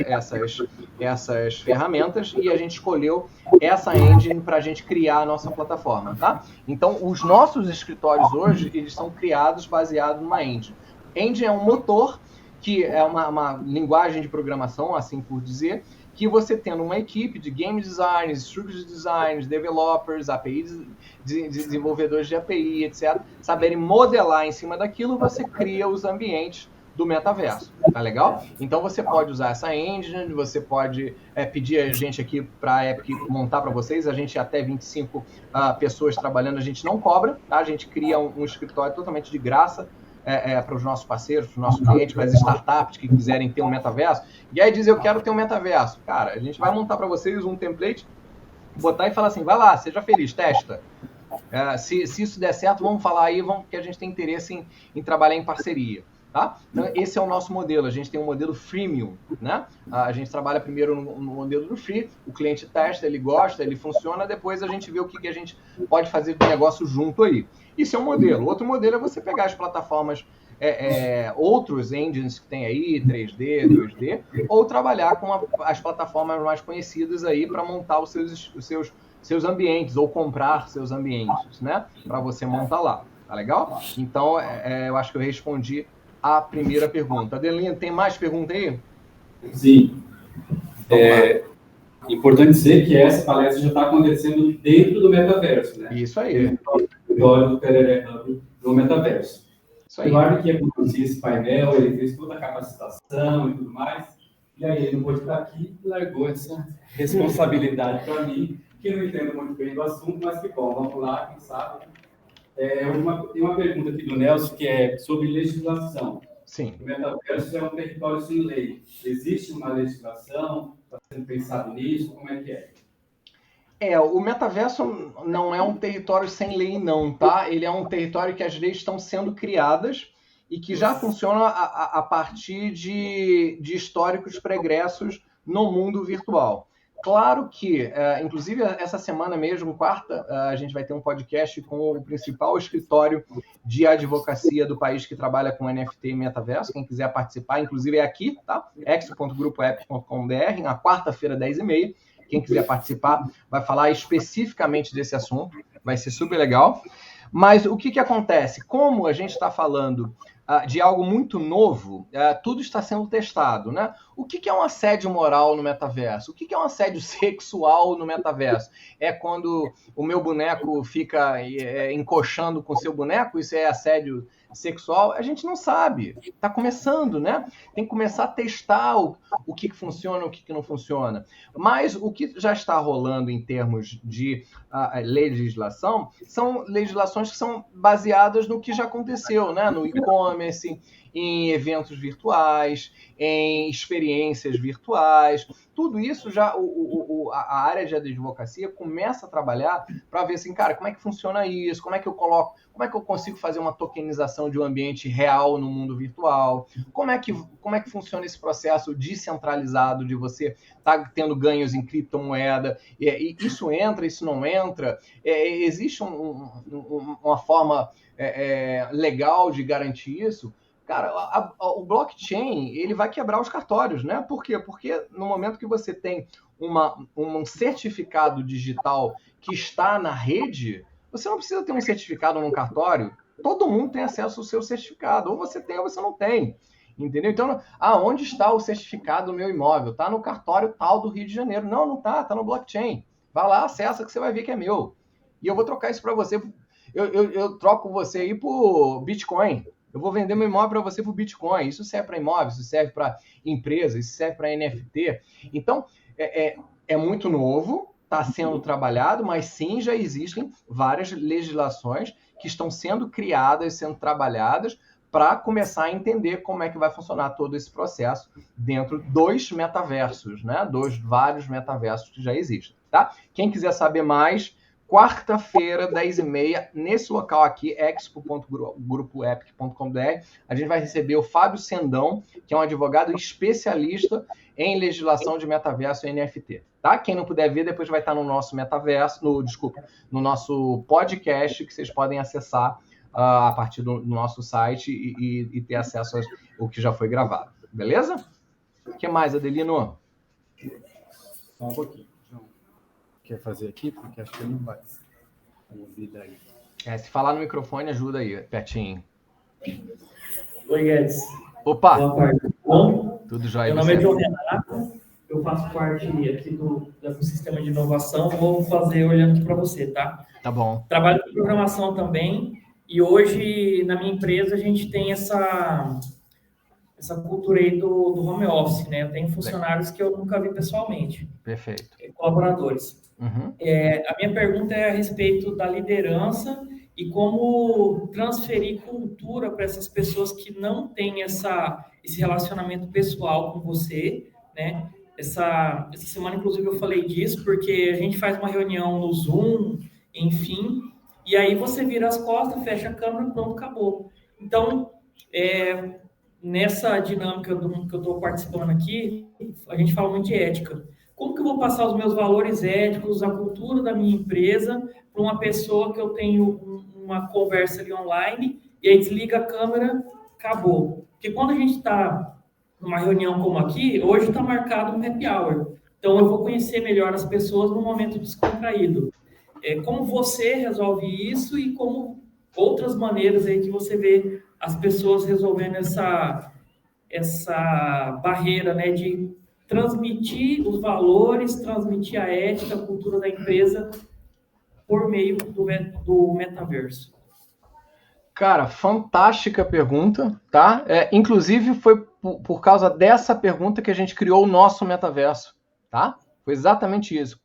essas ferramentas, e a gente escolheu essa engine para a gente criar a nossa plataforma, tá? Então, os nossos escritórios hoje, eles são criados baseados numa engine. Engine é um motor, que é uma linguagem de programação, assim por dizer, que você tendo uma equipe de game designers, structure designers, developers, API, desenvolvedores de API, etc., saberem modelar em cima daquilo, você cria os ambientes do metaverso, tá legal? Então você pode usar essa engine, você pode pedir a gente aqui para a Epic montar para vocês, a gente até 25 pessoas trabalhando, a gente não cobra, tá? A gente cria um escritório totalmente de graça para os nossos parceiros, para os nossos clientes, para as startups que quiserem ter um metaverso. E aí diz, eu quero ter um metaverso. Cara, a gente vai montar para vocês um template, botar e falar assim, vai lá, seja feliz, testa. Se isso der certo, vamos falar aí, que a gente tem interesse em trabalhar em parceria. Tá? Então, esse é o nosso modelo. A gente tem um modelo freemium, né? A gente trabalha primeiro no modelo do free, o cliente testa, ele gosta, ele funciona, depois a gente vê o que a gente pode fazer de negócio junto aí. Isso é um modelo. Outro modelo é você pegar as plataformas, outros engines que tem aí, 3D, 2D, ou trabalhar com as plataformas mais conhecidas aí para montar os seus ambientes, ou comprar seus ambientes, né? Para você montar lá. Tá legal? Então, eu acho que eu respondi a primeira pergunta. Adelino, tem mais pergunta aí? Sim. Importante dizer que essa palestra já está acontecendo dentro do metaverso, né? Isso aí. Dentro do Tereré Hub do metaverso. Isso aí. Claro que ia conduzir esse painel, ele fez toda a capacitação e tudo mais, e aí ele não pôde estar aqui e largou essa responsabilidade para mim, que não entendo muito bem do assunto, mas que bom, vamos lá, quem sabe. Tem uma pergunta aqui do Nelson, que é sobre legislação. Sim. O metaverso é um território sem lei. Existe uma legislação? Está sendo pensado nisso? Como é que é? O metaverso não é um território sem lei, não, tá? Ele é um território que as leis estão sendo criadas e que já funciona a partir de históricos pregressos no mundo virtual. Claro que, inclusive, essa semana mesmo, quarta, a gente vai ter um podcast com o principal escritório de advocacia do país que trabalha com NFT e metaverso. Quem quiser participar, inclusive é aqui, tá? expo.grupoep.com.br, na quarta-feira, 10h30. Quem quiser participar vai falar especificamente desse assunto, vai ser super legal. Mas o que acontece? Como a gente está falando de algo muito novo, tudo está sendo testado, né? O que é um assédio moral no metaverso? O que é um assédio sexual no metaverso? É quando o meu boneco fica encoxando com o seu boneco? Isso é assédio sexual? A gente não sabe. Está começando, né? Tem que começar a testar o que funciona, o que não funciona. Mas o que já está rolando em termos de legislação são legislações que são baseadas no que já aconteceu, né? No e-commerce, em eventos virtuais, em experiências virtuais. Tudo isso já a área de advocacia começa a trabalhar para ver assim, cara, como é que funciona isso? Como é que eu consigo fazer uma tokenização de um ambiente real no mundo virtual? Como é que funciona esse processo descentralizado de você estar tendo ganhos em criptomoeda? E isso entra, isso não entra? Existe uma forma legal de garantir isso? Cara, o blockchain, ele vai quebrar os cartórios, né? Por quê? Porque no momento que você tem um certificado digital que está na rede, você não precisa ter um certificado num cartório. Todo mundo tem acesso ao seu certificado. Ou você tem ou você não tem. Entendeu? Então, onde está o certificado do meu imóvel? Está no cartório tal do Rio de Janeiro. Não, não está. Está no blockchain. Vai lá, acessa que você vai ver que é meu. E eu vou trocar isso para você. Eu troco você aí por Bitcoin. Eu vou vender meu imóvel para você por Bitcoin. Isso serve para imóveis, isso serve para empresas, isso serve para NFT. Então, é muito novo, está sendo trabalhado, mas sim, já existem várias legislações que estão sendo criadas, sendo trabalhadas para começar a entender como é que vai funcionar todo esse processo dentro dos metaversos, né? Dos vários metaversos que já existem, tá? Quem quiser saber mais, quarta-feira, 10h30, nesse local aqui, expo.grupoep.com.br, a gente vai receber o Fábio Sendão, que é um advogado especialista em legislação de metaverso e NFT. Tá? Quem não puder ver, depois vai estar no nosso metaverso, no nosso podcast, que vocês podem acessar a partir do nosso site e ter acesso ao que já foi gravado. Beleza? O que mais, Adelino? Só um pouquinho. Quer fazer aqui? Porque acho que não vai ouvir daí. Se falar no microfone, ajuda aí, pertinho. Oi, Guedes. Opa! Boa tarde. Bom? Tudo jóia. Meu nome é João Renato. Eu faço parte aqui do sistema de inovação. Vou fazer olhando aqui para você, tá? Tá bom. Trabalho com programação também. E hoje, na minha empresa, a gente tem essa cultura aí do home office, né? Eu tenho funcionários que eu nunca vi pessoalmente. Perfeito. Colaboradores. Uhum. A minha pergunta é a respeito da liderança e como transferir cultura para essas pessoas que não têm esse relacionamento pessoal com você, né? Essa semana, inclusive, eu falei disso porque a gente faz uma reunião no Zoom, enfim, e aí você vira as costas, fecha a câmera, pronto, acabou. Então, nessa dinâmica que eu estou participando aqui, a gente fala muito de ética. Como que eu vou passar os meus valores éticos, a cultura da minha empresa para uma pessoa que eu tenho uma conversa ali online e aí desliga a câmera, acabou. Porque quando a gente está numa reunião como aqui, hoje está marcado um happy hour. Então, eu vou conhecer melhor as pessoas no momento descontraído. Como você resolve isso e como outras maneiras aí que você vê as pessoas resolvendo essa barreira, né, de transmitir os valores, transmitir a ética, a cultura da empresa por meio do metaverso? Cara, fantástica pergunta, tá? Inclusive, foi por causa dessa pergunta que a gente criou o nosso metaverso, tá? Foi exatamente isso.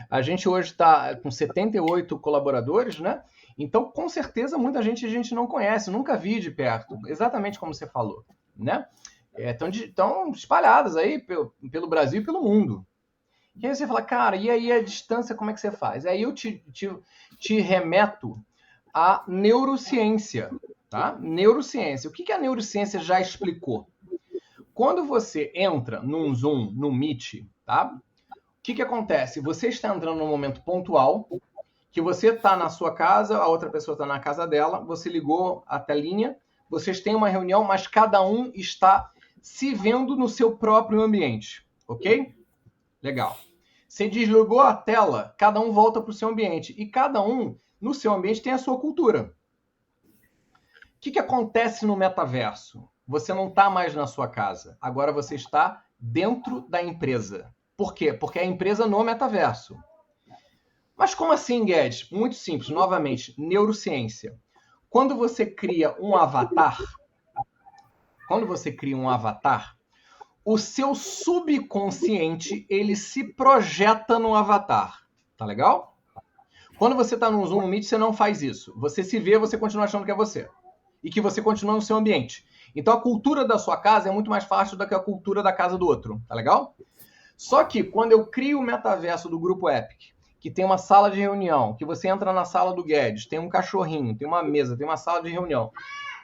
A gente hoje está com 78 colaboradores, né? Então, com certeza, muita gente a gente não conhece, nunca vi de perto, exatamente como você falou, né? Estão espalhadas aí pelo Brasil e pelo mundo. E aí você fala, cara, e aí a distância, como é que você faz? Aí eu te remeto à neurociência, tá? Neurociência. O que a neurociência já explicou? Quando você entra num Zoom, num Meet, tá? O que acontece? Você está entrando num momento pontual, que você está na sua casa, a outra pessoa está na casa dela, você ligou a telinha, vocês têm uma reunião, mas cada um está se vendo no seu próprio ambiente, ok? Legal. Você desligou a tela, cada um volta para o seu ambiente. E cada um, no seu ambiente, tem a sua cultura. O que acontece no metaverso? Você não está mais na sua casa. Agora você está dentro da empresa. Por quê? Porque é a empresa no metaverso. Mas como assim, Guedes? Muito simples. Novamente, neurociência. Quando você cria um avatar, o seu subconsciente, ele se projeta no avatar. Tá legal? Quando você está num Zoom, no Meet, você não faz isso. Você se vê, você continua achando que é você. E que você continua no seu ambiente. Então, a cultura da sua casa é muito mais fácil do que a cultura da casa do outro. Tá legal? Só que, quando eu crio o metaverso do Grupo Epic, que tem uma sala de reunião, que você entra na sala do Guedes, tem um cachorrinho, tem uma mesa, tem uma sala de reunião.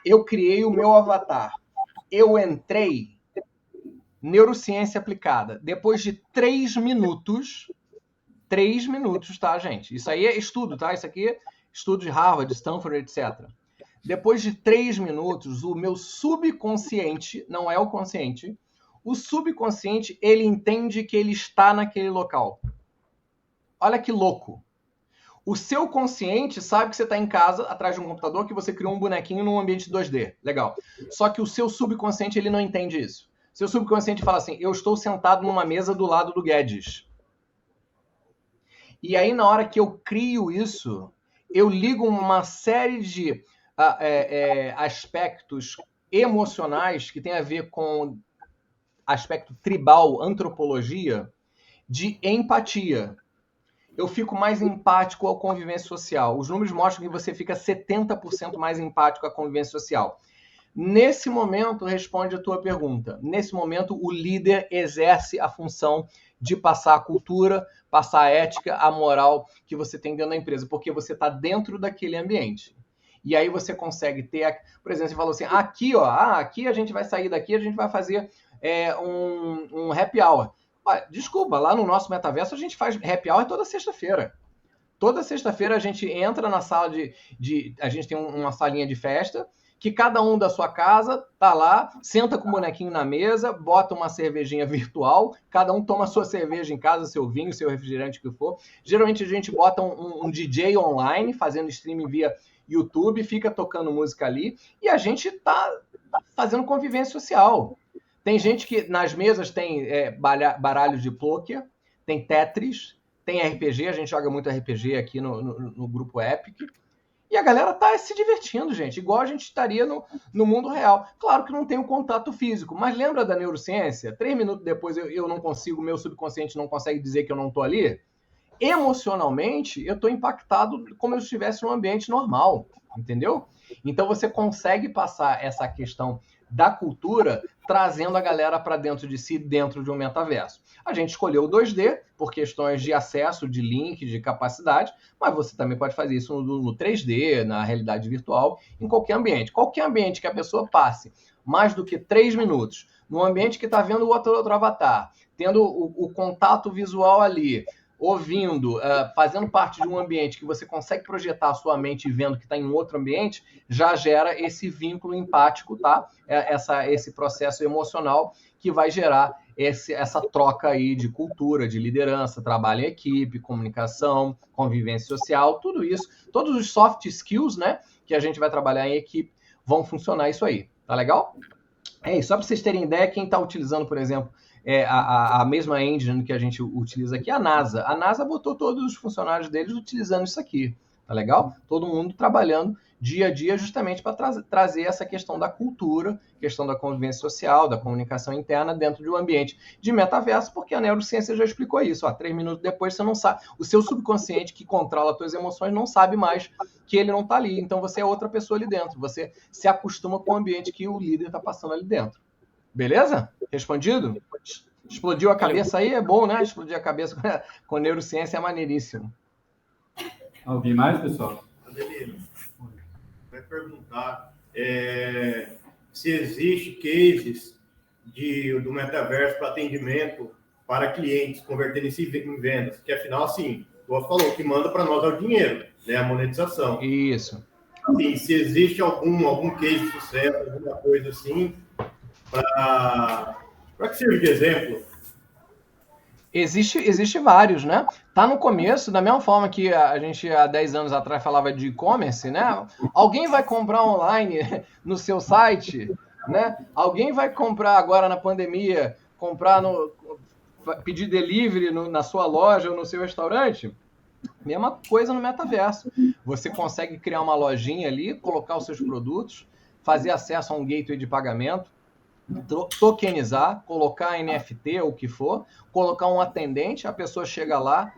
Eu criei o meu avatar. Eu entrei... Neurociência aplicada. Depois de 3 minutos, tá, gente? Isso aí é estudo, tá? Isso aqui é estudo de Harvard, Stanford, etc. Depois de 3 minutos, o meu subconsciente, não é o consciente, o subconsciente, ele entende que ele está naquele local. Olha que louco. O seu consciente sabe que você está em casa, atrás de um computador, que você criou um bonequinho num ambiente 2D. Legal. Só que o seu subconsciente, ele não entende isso. Seu subconsciente fala assim, eu estou sentado numa mesa do lado do Guedes. E aí, na hora que eu crio isso, eu ligo uma série de aspectos emocionais que tem a ver com aspecto tribal, antropologia, de empatia. Eu fico mais empático à convivência social. Os números mostram que você fica 70% mais empático à convivência social. Nesse momento, responde a tua pergunta. Nesse momento, o líder exerce a função de passar a cultura, passar a ética, a moral que você tem dentro da empresa, porque você está dentro daquele ambiente. E aí você consegue ter... Por exemplo, você falou assim, aqui a gente vai sair daqui, a gente vai fazer um happy hour. Desculpa, lá no nosso metaverso a gente faz happy hour toda sexta-feira. Toda sexta-feira a gente entra na sala a gente tem uma salinha de festa, que cada um da sua casa tá lá, senta com o bonequinho na mesa, bota uma cervejinha virtual, cada um toma sua cerveja em casa, seu vinho, seu refrigerante, o que for. Geralmente a gente bota um DJ online, fazendo streaming via YouTube, fica tocando música ali, e a gente tá fazendo convivência social. Tem gente que nas mesas tem baralhos de poker, tem Tetris, tem RPG, a gente joga muito RPG aqui no Grupo Epic. E a galera tá se divertindo, gente, igual a gente estaria no mundo real. Claro que não tem o contato físico, mas lembra da neurociência? 3 minutos depois eu não consigo, meu subconsciente não consegue dizer que eu não tô ali? Emocionalmente, eu tô impactado como se eu estivesse num ambiente normal, entendeu? Então você consegue passar essa questão da cultura trazendo a galera para dentro de si, dentro de um metaverso. A gente escolheu o 2D por questões de acesso, de link, de capacidade, mas você também pode fazer isso no 3D, na realidade virtual, em qualquer ambiente. Qualquer ambiente que a pessoa passe mais do que 3 minutos, num ambiente que está vendo o outro avatar, tendo o contato visual ali, ouvindo, fazendo parte de um ambiente que você consegue projetar a sua mente vendo que está em um outro ambiente, já gera esse vínculo empático, tá? Esse processo emocional que vai gerar essa troca aí de cultura, de liderança, trabalho em equipe, comunicação, convivência social, tudo isso, todos os soft skills, né, que a gente vai trabalhar em equipe, vão funcionar isso aí. Tá legal? É isso. Só para vocês terem ideia, quem está utilizando, por exemplo, a mesma engine que a gente utiliza aqui, a NASA. A NASA botou todos os funcionários deles utilizando isso aqui. Tá legal? Todo mundo trabalhando dia a dia justamente para trazer essa questão da cultura, questão da convivência social, da comunicação interna dentro de um ambiente de metaverso, porque a neurociência já explicou isso. 3 minutos depois você não sabe, o seu subconsciente que controla as suas emoções não sabe mais que ele não está ali. Então você é outra pessoa ali dentro. Você se acostuma com o ambiente que o líder está passando ali dentro. Beleza? Respondido? Explodiu a cabeça aí? É bom, né? Explodir a cabeça com neurociência é maneiríssimo. Alguém mais, pessoal? Adelino, vai perguntar se existe cases do metaverso para atendimento para clientes, convertendo isso em vendas, que afinal, assim, você falou que manda para nós é o dinheiro, né, a monetização. Isso. Assim, se existe algum case de sucesso, alguma coisa assim, para que sirva de exemplo. Existe vários, né? Tá no começo, da mesma forma que a gente há 10 anos atrás falava de e-commerce, né? Alguém vai comprar online no seu site, né? Alguém vai comprar agora na pandemia, pedir delivery na sua loja ou no seu restaurante? Mesma coisa no metaverso. Você consegue criar uma lojinha ali, colocar os seus produtos, fazer acesso a um gateway de pagamento, tokenizar, colocar NFT ou o que for, colocar um atendente, a pessoa chega lá,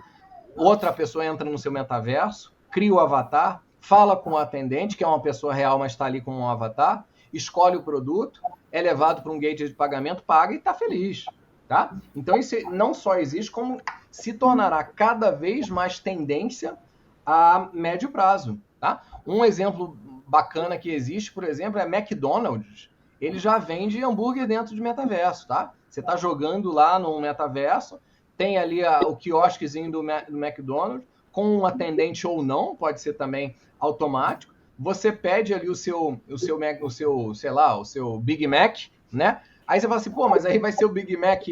outra pessoa entra no seu metaverso, cria o avatar, fala com o atendente, que é uma pessoa real, mas está ali com um avatar, escolhe o produto, é levado para um gateway de pagamento, paga e está feliz. Tá? Então isso não só existe, como se tornará cada vez mais tendência a médio prazo. Tá? Um exemplo bacana que existe, por exemplo, é McDonald's. Ele já vende hambúrguer dentro de metaverso, tá? Você está jogando lá no metaverso, tem ali o quiosquezinho do McDonald's, com um atendente ou não, pode ser também automático. Você pede ali o seu Big Mac, né? Aí você fala assim, pô, mas aí vai ser o Big Mac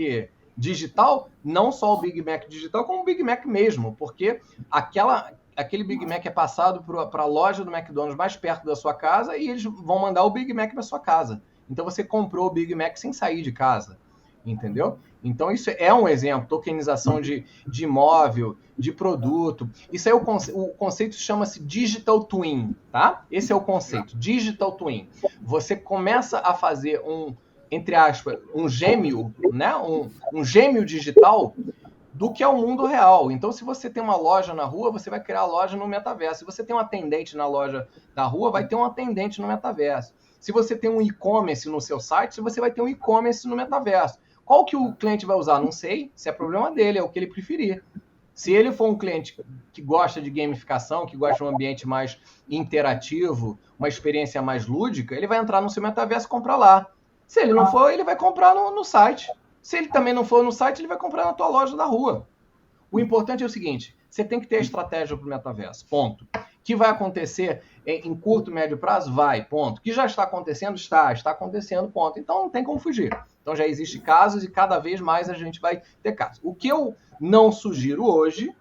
digital? Não só o Big Mac digital, como o Big Mac mesmo, porque aquele Big Mac é passado para a loja do McDonald's mais perto da sua casa e eles vão mandar o Big Mac para sua casa. Então você comprou o Big Mac sem sair de casa, entendeu? Então isso é um exemplo, tokenização de imóvel, de produto. Isso aí o conceito chama-se Digital Twin, tá? Esse é o conceito, Digital Twin. Você começa a fazer entre aspas, um gêmeo, né? Um gêmeo digital do que é o mundo real. Então, se você tem uma loja na rua, você vai criar a loja no metaverso. Se você tem um atendente na loja da rua, vai ter um atendente no metaverso. Se você tem um e-commerce no seu site, você vai ter um e-commerce no metaverso. Qual que o cliente vai usar? Não sei. Se é problema dele, é o que ele preferir. Se ele for um cliente que gosta de gamificação, que gosta de um ambiente mais interativo, uma experiência mais lúdica, ele vai entrar no seu metaverso e comprar lá. Se ele não for, ele vai comprar no site. Se ele também não for no site, ele vai comprar na tua loja da rua. O importante é o seguinte, você tem que ter a estratégia para o metaverso, ponto. Que vai acontecer em curto, médio prazo? Vai, ponto. Que já está acontecendo? Está acontecendo, ponto. Então não tem como fugir. Então já existem casos e cada vez mais a gente vai ter casos. O que eu não sugiro hoje,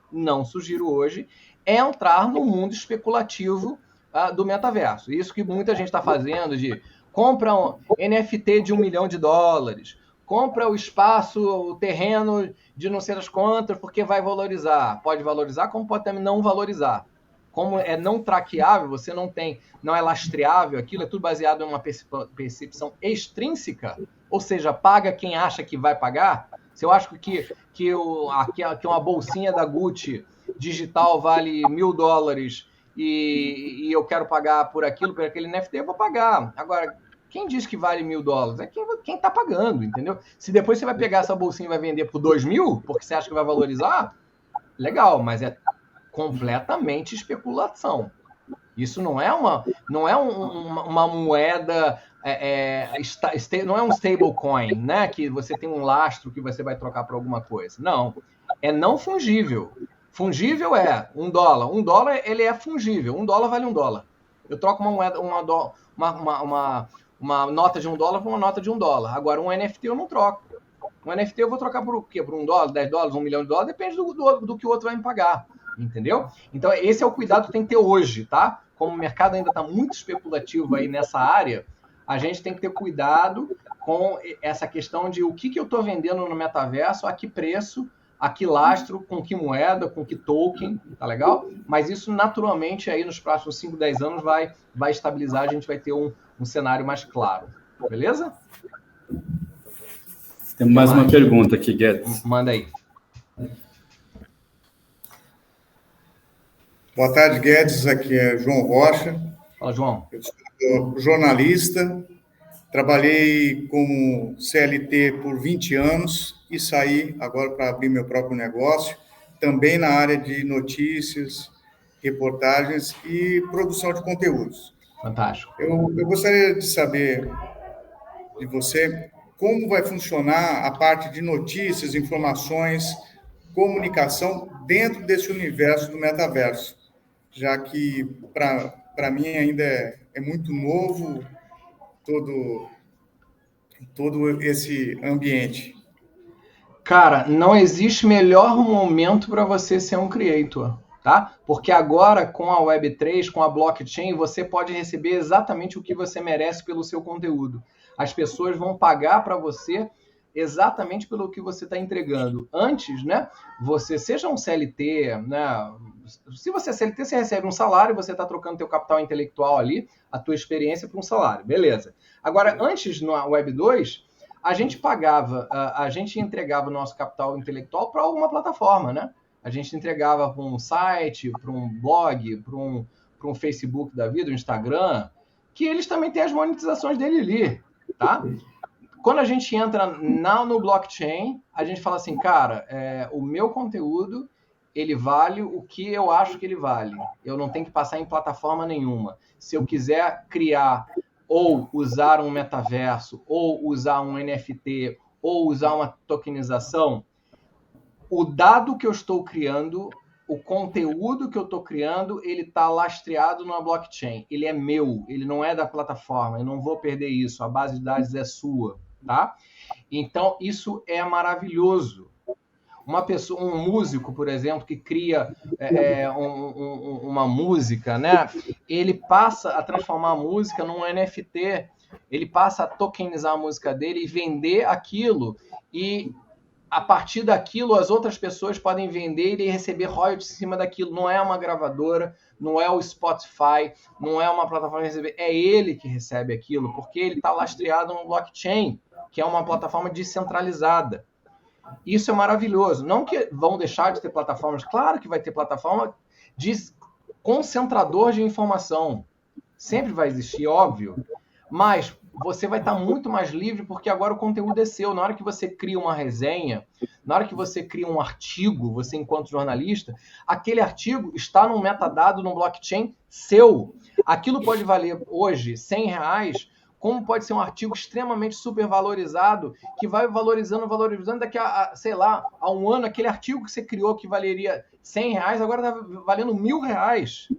é entrar no mundo especulativo do metaverso. Isso que muita gente está fazendo de compra um NFT de $1 milhão, compra o espaço, o terreno de não sei das quantas, porque vai valorizar. Pode valorizar, como pode também não valorizar. Como é não traqueável, você não é lastreável, aquilo é tudo baseado em uma percepção extrínseca, ou seja, paga quem acha que vai pagar. Se eu acho que uma bolsinha da Gucci digital vale $1.000 e eu quero pagar por aquele NFT, eu vou pagar. Agora, quem diz que vale $1.000? É quem está pagando, entendeu? Se depois você vai pegar essa bolsinha e vai vender por $2.000, porque você acha que vai valorizar, legal, mas é completamente especulação. Isso não é uma moeda, não é um stablecoin, né? Que você tem um lastro que você vai trocar por alguma coisa. Não, é não fungível. Fungível é $1. $1 ele é fungível. $1 vale $1. Eu troco uma moeda, uma nota de $1 por uma nota de $1. Agora, um NFT eu não troco. Um NFT eu vou trocar por o quê? Por $1, $10, $1 milhão, depende do que o outro vai me pagar. Entendeu? Então, esse é o cuidado que tem que ter hoje, tá? como o mercado ainda está muito especulativo aí nessa área, a gente tem que ter cuidado com essa questão de o que eu estou vendendo no metaverso, a que preço, a que lastro, com que moeda, com que token, tá legal? Mas isso naturalmente aí nos próximos 5, 10 anos vai estabilizar, a gente vai ter um cenário mais claro. Beleza? Tem mais uma pergunta aqui, Guedes. Manda aí. Boa tarde, Guedes. Aqui é João Rocha. Fala, João. Eu sou jornalista, trabalhei como CLT por 20 anos e saí agora para abrir meu próprio negócio, também na área de notícias, reportagens e produção de conteúdos. Fantástico. Eu gostaria de saber de você como vai funcionar a parte de notícias, informações, comunicação dentro desse universo do metaverso, já que para mim ainda é muito novo todo esse ambiente. Cara, não existe melhor momento para você ser um creator, tá? Porque agora, com a Web3, com a blockchain, você pode receber exatamente o que você merece pelo seu conteúdo. As pessoas vão pagar para você exatamente pelo que você está entregando. Antes, né? Você seja um CLT, né? Se você é CLT, você recebe um salário, você está trocando teu capital intelectual ali, a tua experiência por um salário, beleza. Agora, antes, na Web 2, a gente pagava, a gente entregava o nosso capital intelectual para alguma plataforma, né? A gente entregava para um site, para um blog, para um Facebook da vida, um Instagram, que eles também têm as monetizações dele ali, tá? Quando a gente entra no blockchain, a gente fala assim, cara, o meu conteúdo, ele vale o que eu acho que ele vale. Eu não tenho que passar em plataforma nenhuma. Se eu quiser criar ou usar um metaverso, ou usar um NFT, ou usar uma tokenização, o dado que eu estou criando, o conteúdo que eu estou criando, ele está lastreado numa blockchain. Ele é meu, ele não é da plataforma. Eu não vou perder isso. A base de dados é sua, tá? Então, isso é maravilhoso. Uma pessoa, um músico, por exemplo, que cria uma música, né? Ele passa a transformar a música num NFT, ele passa a tokenizar a música dele e vender aquilo, e a partir daquilo as outras pessoas podem vender e receber royalties em cima daquilo. Não é uma gravadora, não é o Spotify, não é uma plataforma que recebe, é ele que recebe aquilo, porque ele está lastreado no blockchain, que é uma plataforma descentralizada. Isso é maravilhoso. Não que vão deixar de ter plataformas, claro que vai ter plataforma de concentrador de informação. Sempre vai existir, óbvio. Mas você vai estar muito mais livre porque agora o conteúdo é seu. Na hora que você cria uma resenha, na hora que você cria um artigo, você enquanto jornalista, aquele artigo está num metadado, num blockchain seu. Aquilo pode valer hoje R$100, como pode ser um artigo extremamente supervalorizado, que vai valorizando, daqui a, sei lá, a um ano, aquele artigo que você criou que valeria R$100, agora está valendo R$1.000.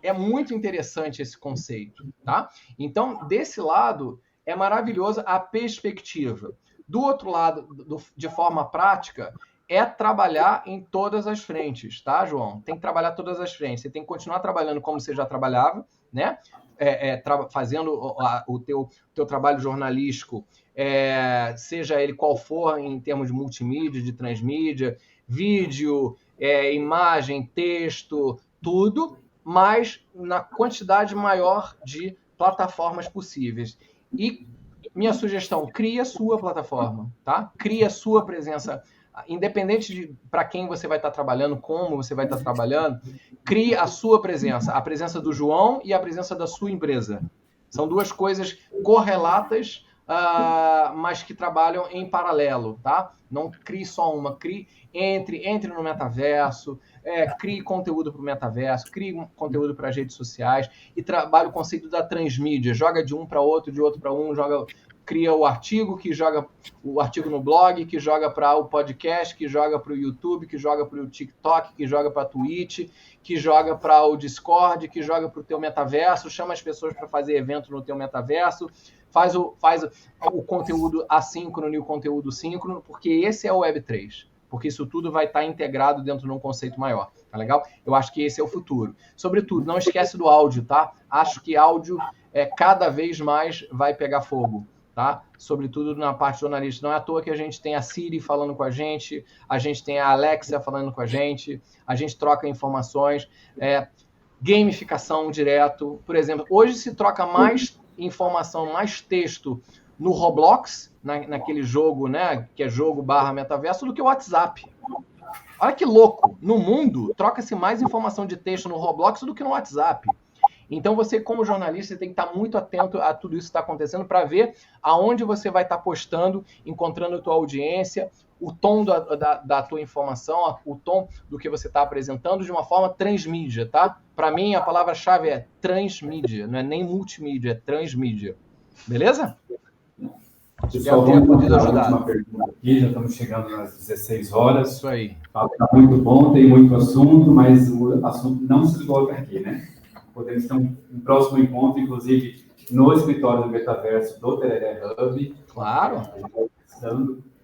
É muito interessante esse conceito, tá? Então, desse lado, é maravilhosa a perspectiva. Do outro lado, de forma prática, é trabalhar em todas as frentes, tá, João? Tem que trabalhar todas as frentes. Você tem que continuar trabalhando como você já trabalhava, né? Fazendo o teu trabalho jornalístico, seja ele qual for, em termos de multimídia, de transmídia, vídeo, imagem, texto, tudo, mas na quantidade maior de plataformas possíveis. E minha sugestão, crie a sua plataforma, tá? Crie a sua presença, independente de para quem você vai estar trabalhando, como você vai estar trabalhando, crie a sua presença, a presença do João e a presença da sua empresa. São duas coisas correlatas, mas que trabalham em paralelo, tá? Não crie só uma, entre no metaverso, crie conteúdo para o metaverso, crie conteúdo para as redes sociais e trabalhe o conceito da transmídia, joga de um para outro, de outro para um, cria o artigo, que joga o artigo no blog, que joga para o podcast, que joga para o YouTube, que joga para o TikTok, que joga para a Twitch, que joga para o Discord, que joga para o teu metaverso, chama as pessoas para fazer evento no teu metaverso, faz o conteúdo assíncrono e o conteúdo síncrono, porque esse é o Web3. porque isso tudo vai estar integrado dentro de um conceito maior, tá legal? Eu acho que esse é o futuro. Sobretudo, não esquece do áudio, tá? Acho que áudio cada vez mais vai pegar fogo, tá? Sobretudo na parte jornalística. Não é à toa que a gente tem a Siri falando com a gente tem a Alexa falando com a gente troca informações, gamificação direto. Por exemplo, hoje se troca mais informação, mais texto no Roblox, naquele jogo, né, que é jogo / metaverso, do que o WhatsApp. Olha que louco! No mundo, troca-se mais informação de texto no Roblox do que no WhatsApp. Então você, como jornalista, tem que estar muito atento a tudo isso que está acontecendo para ver aonde você vai estar postando, encontrando a tua audiência, o tom da tua informação, o tom do que você está apresentando de uma forma transmídia, tá? Para mim, a palavra-chave é transmídia, não é nem multimídia, é transmídia. Beleza? Pessoal, vamos continuar a última pergunta aqui, já estamos chegando nas 16 horas. Isso aí. Está muito bom, tem muito assunto, mas o assunto não se esgota aqui, né? Podemos ter um próximo encontro, inclusive, no escritório do Metaverso do Tereré Hub. Claro.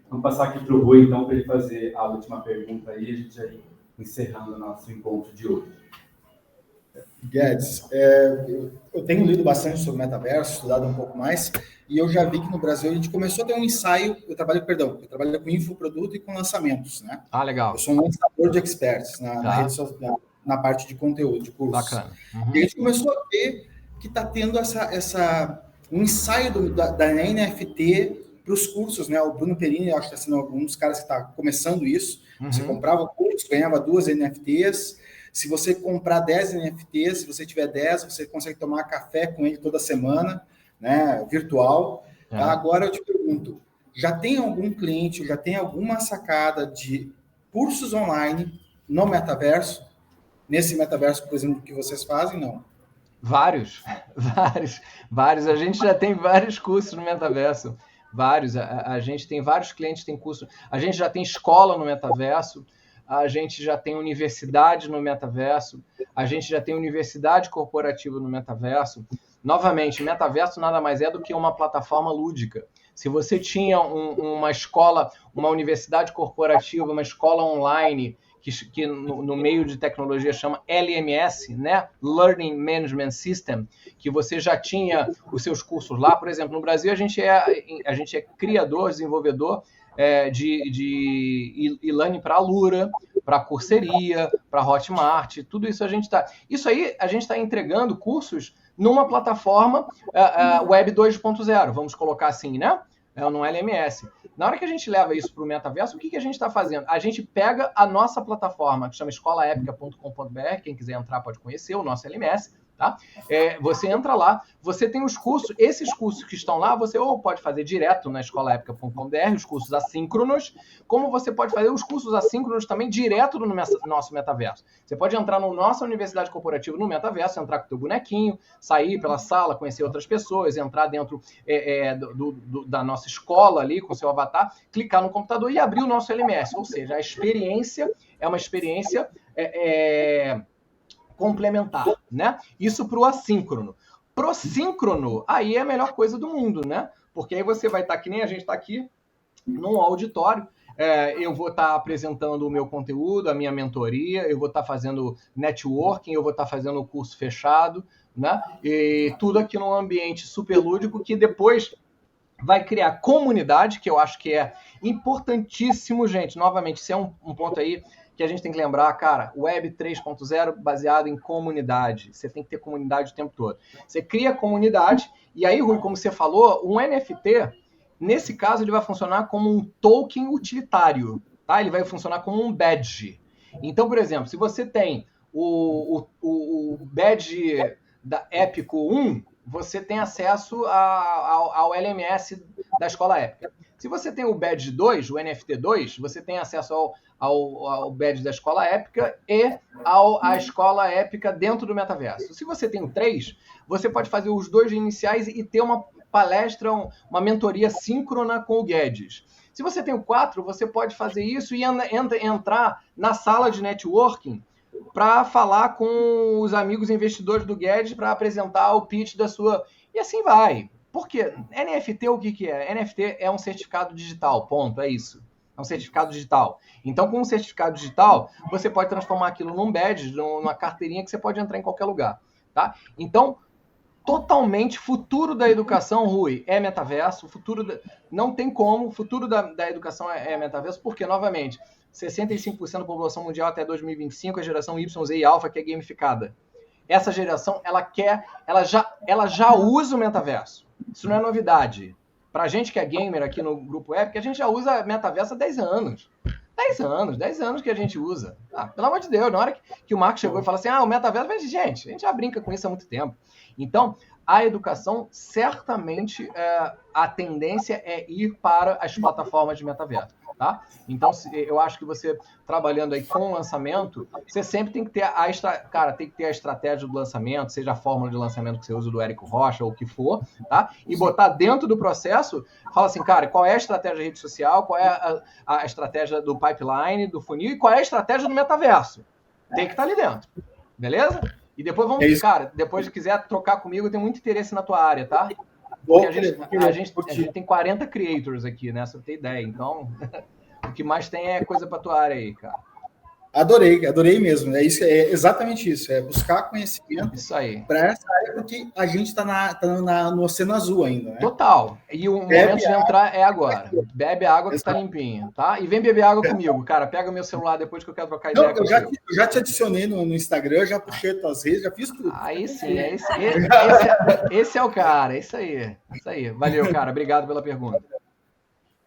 Vamos passar aqui para o Rui, então, para ele fazer a última pergunta aí, a gente já ir encerrando o nosso encontro de hoje. Guedes, eu tenho lido bastante sobre metaverso, estudado um pouco mais, e eu já vi que no Brasil a gente começou a ter um ensaio, eu trabalho com infoproduto e com lançamentos, né? Ah, legal. Eu sou um lançador de experts na parte de conteúdo, de cursos. Bacana. Uhum. E a gente começou a ver que está tendo um ensaio da NFT para os cursos, né? O Bruno Perini, eu acho que está sendo um dos caras que está começando isso. Uhum. Você comprava curso, ganhava 2 NFTs. Se você comprar 10 NFTs, se você tiver 10, você consegue tomar café com ele toda semana, né? Virtual. Tá? Agora eu te pergunto, já tem algum cliente, já tem alguma sacada de cursos online no metaverso? Nesse metaverso, por exemplo, que vocês fazem, não? Vários. A gente já tem vários cursos no metaverso. Vários. A gente tem vários clientes, tem curso. A gente já tem escola no metaverso. A gente já tem universidade no metaverso. A gente já tem universidade corporativa no metaverso. Novamente, metaverso nada mais é do que uma plataforma lúdica. Se você tinha uma escola, uma universidade corporativa, uma escola online, que no meio de tecnologia chama LMS, né? Learning Management System, que você já tinha os seus cursos lá. Por exemplo, no Brasil a gente é criador, desenvolvedor de e-learning para a Alura, para a Coursera, para a Hotmart, tudo isso a gente está... Isso aí a gente está entregando cursos numa plataforma Web 2.0, vamos colocar assim, né? No LMS. Na hora que a gente leva isso para o metaverso, o que a gente está fazendo? A gente pega a nossa plataforma, que chama escolaepica.com.br, quem quiser entrar pode conhecer, o nosso LMS, tá? Você entra lá, você tem os cursos, esses cursos que estão lá, você ou pode fazer direto na escolaepica.com.br, os cursos assíncronos, como você pode fazer os cursos assíncronos também direto no nosso metaverso. Você pode entrar na nossa universidade corporativa no metaverso, entrar com o teu bonequinho, sair pela sala, conhecer outras pessoas, entrar dentro da nossa escola ali com o seu avatar, clicar no computador e abrir o nosso LMS. Ou seja, a experiência é uma experiência complementar, né? Isso para o assíncrono. Pro síncrono, aí é a melhor coisa do mundo, né? Porque aí você vai estar, que nem a gente está aqui, num auditório, eu vou estar apresentando o meu conteúdo, a minha mentoria, eu vou estar fazendo networking, eu vou estar fazendo o curso fechado, né? E tudo aqui num ambiente super lúdico que depois vai criar comunidade, que eu acho que é importantíssimo, gente. Novamente, isso é um ponto aí que a gente tem que lembrar, cara, Web 3.0 baseado em comunidade. Você tem que ter comunidade o tempo todo. Você cria comunidade, e aí, Rui, como você falou, um NFT, nesse caso, ele vai funcionar como um token utilitário, tá? Ele vai funcionar como um badge. Então, por exemplo, se você tem o badge da Épico 1, você tem acesso ao LMS da Escola Épica. Se você tem o badge 2, o NFT 2, você tem acesso ao badge da Escola Épica e à Escola Épica dentro do metaverso. Se você tem o 3, você pode fazer os dois iniciais e ter uma palestra, uma mentoria síncrona com o Guedes. Se você tem o 4, você pode fazer isso e entrar na sala de networking para falar com os amigos investidores do Guedes para apresentar o pitch da sua... E assim vai. Por quê? NFT o que é? NFT é um certificado digital, ponto, é isso. É um certificado digital. Então, com um certificado digital, você pode transformar aquilo num badge, numa carteirinha que você pode entrar em qualquer lugar, tá? Então, totalmente futuro da educação, Rui, é metaverso. Não tem como, o futuro da educação é metaverso, porque, novamente, 65% da população mundial até 2025, a geração Y, Z e Alpha, que é gamificada. Essa geração, ela já usa o metaverso. Isso não é novidade. Pra gente que é gamer aqui no Grupo Web, que a gente já usa metaverso há 10 anos. 10 anos que a gente usa. Pelo amor de Deus, na hora que o Marco chegou e falou assim, o metaverso, gente, a gente já brinca com isso há muito tempo. Então, a educação, certamente, a tendência é ir para as plataformas de metaverso, tá? Então, eu acho que você, trabalhando aí com o lançamento, você sempre tem que ter tem que ter a estratégia do lançamento, seja a fórmula de lançamento que você usa do Érico Rocha ou o que for, tá? E botar dentro do processo, fala assim, cara, qual é a estratégia de rede social, qual é a estratégia do pipeline, do funil, e qual é a estratégia do metaverso. Tem que estar ali dentro, beleza? E depois depois se quiser trocar comigo, eu tenho muito interesse na tua área, tá? Porque a gente tem 40 creators aqui, né? Só pra ter ideia. Então, o que mais tem é coisa pra tua área aí, cara. Adorei mesmo. É exatamente isso. É buscar conhecimento para essa área, porque a gente está no Oceano Azul ainda, né? Total. E o momento de entrar é agora. Bebe água que está limpinha, tá? E vem beber água comigo, cara. Pega o meu celular depois que eu quero trocar ideia com você. Eu já te adicionei no Instagram, já puxei as tuas redes, já fiz tudo. Aí sim, esse é o cara. Isso aí. Valeu, cara. Obrigado pela pergunta.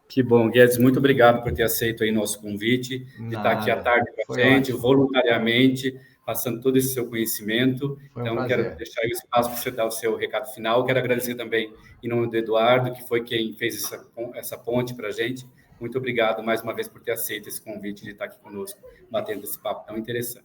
Que bom, Guedes, muito obrigado por ter aceito aí nosso convite, de estar aqui à tarde com a gente, voluntariamente, passando todo esse seu conhecimento. Então, quero deixar aí o espaço para você dar o seu recado final. Quero agradecer também, em nome do Eduardo, que foi quem fez essa ponte para a gente. Muito obrigado, mais uma vez, por ter aceito esse convite de estar aqui conosco, batendo esse papo tão interessante.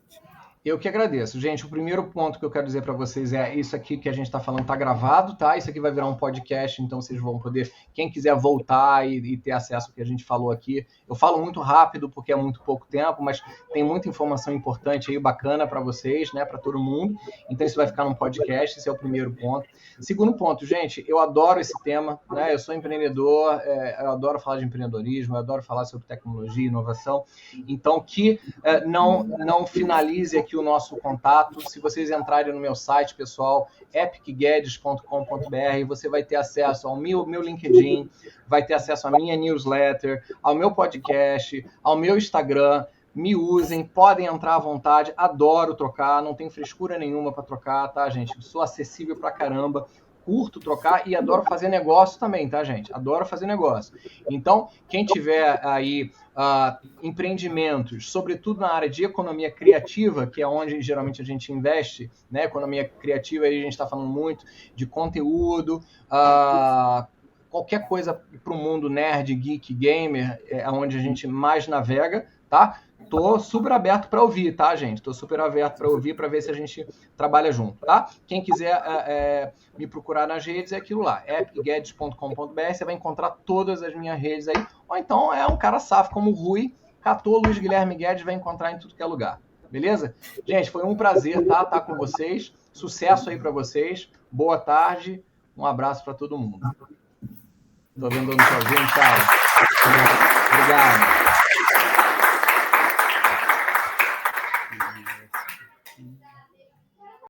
Eu que agradeço. Gente, o primeiro ponto que eu quero dizer para vocês é isso aqui que a gente está falando está gravado, tá? Isso aqui vai virar um podcast, então vocês vão poder, quem quiser voltar e ter acesso ao que a gente falou aqui. Eu falo muito rápido porque é muito pouco tempo, mas tem muita informação importante aí, bacana para vocês, né? Para todo mundo. Então isso vai ficar num podcast, esse é o primeiro ponto. Segundo ponto, gente, eu adoro esse tema, né? Eu sou empreendedor, eu adoro falar de empreendedorismo, eu adoro falar sobre tecnologia e inovação. Então que não finalize aqui o nosso contato. Se vocês entrarem no meu site, pessoal, epicguedes.com.br, você vai ter acesso ao meu LinkedIn, vai ter acesso à minha newsletter, ao meu podcast, ao meu Instagram. Me usem, podem entrar à vontade, adoro trocar, não tenho frescura nenhuma para trocar, tá, gente? Eu sou acessível pra caramba, curto trocar e adoro fazer negócio também, tá, gente? Adoro fazer negócio. Então, quem tiver aí empreendimentos, sobretudo na área de economia criativa, que é onde geralmente a gente investe, né? Economia criativa, aí a gente está falando muito de conteúdo, qualquer coisa para o mundo nerd, geek, gamer, é onde a gente mais navega, tá? Tô super aberto para ouvir, tá, gente? Tô super aberto para ouvir, para ver se a gente trabalha junto, tá? Quem quiser me procurar nas redes é aquilo lá, epicguedes.com.br, você vai encontrar todas as minhas redes aí, ou então é um cara safo como o Rui, catou Luiz Guilherme Guedes, vai encontrar em tudo que é lugar, beleza? Gente, foi um prazer, tá? Estar com vocês, sucesso aí para vocês, boa tarde, um abraço para todo mundo. Tô vendo um tchauzinho, tchau. Obrigado.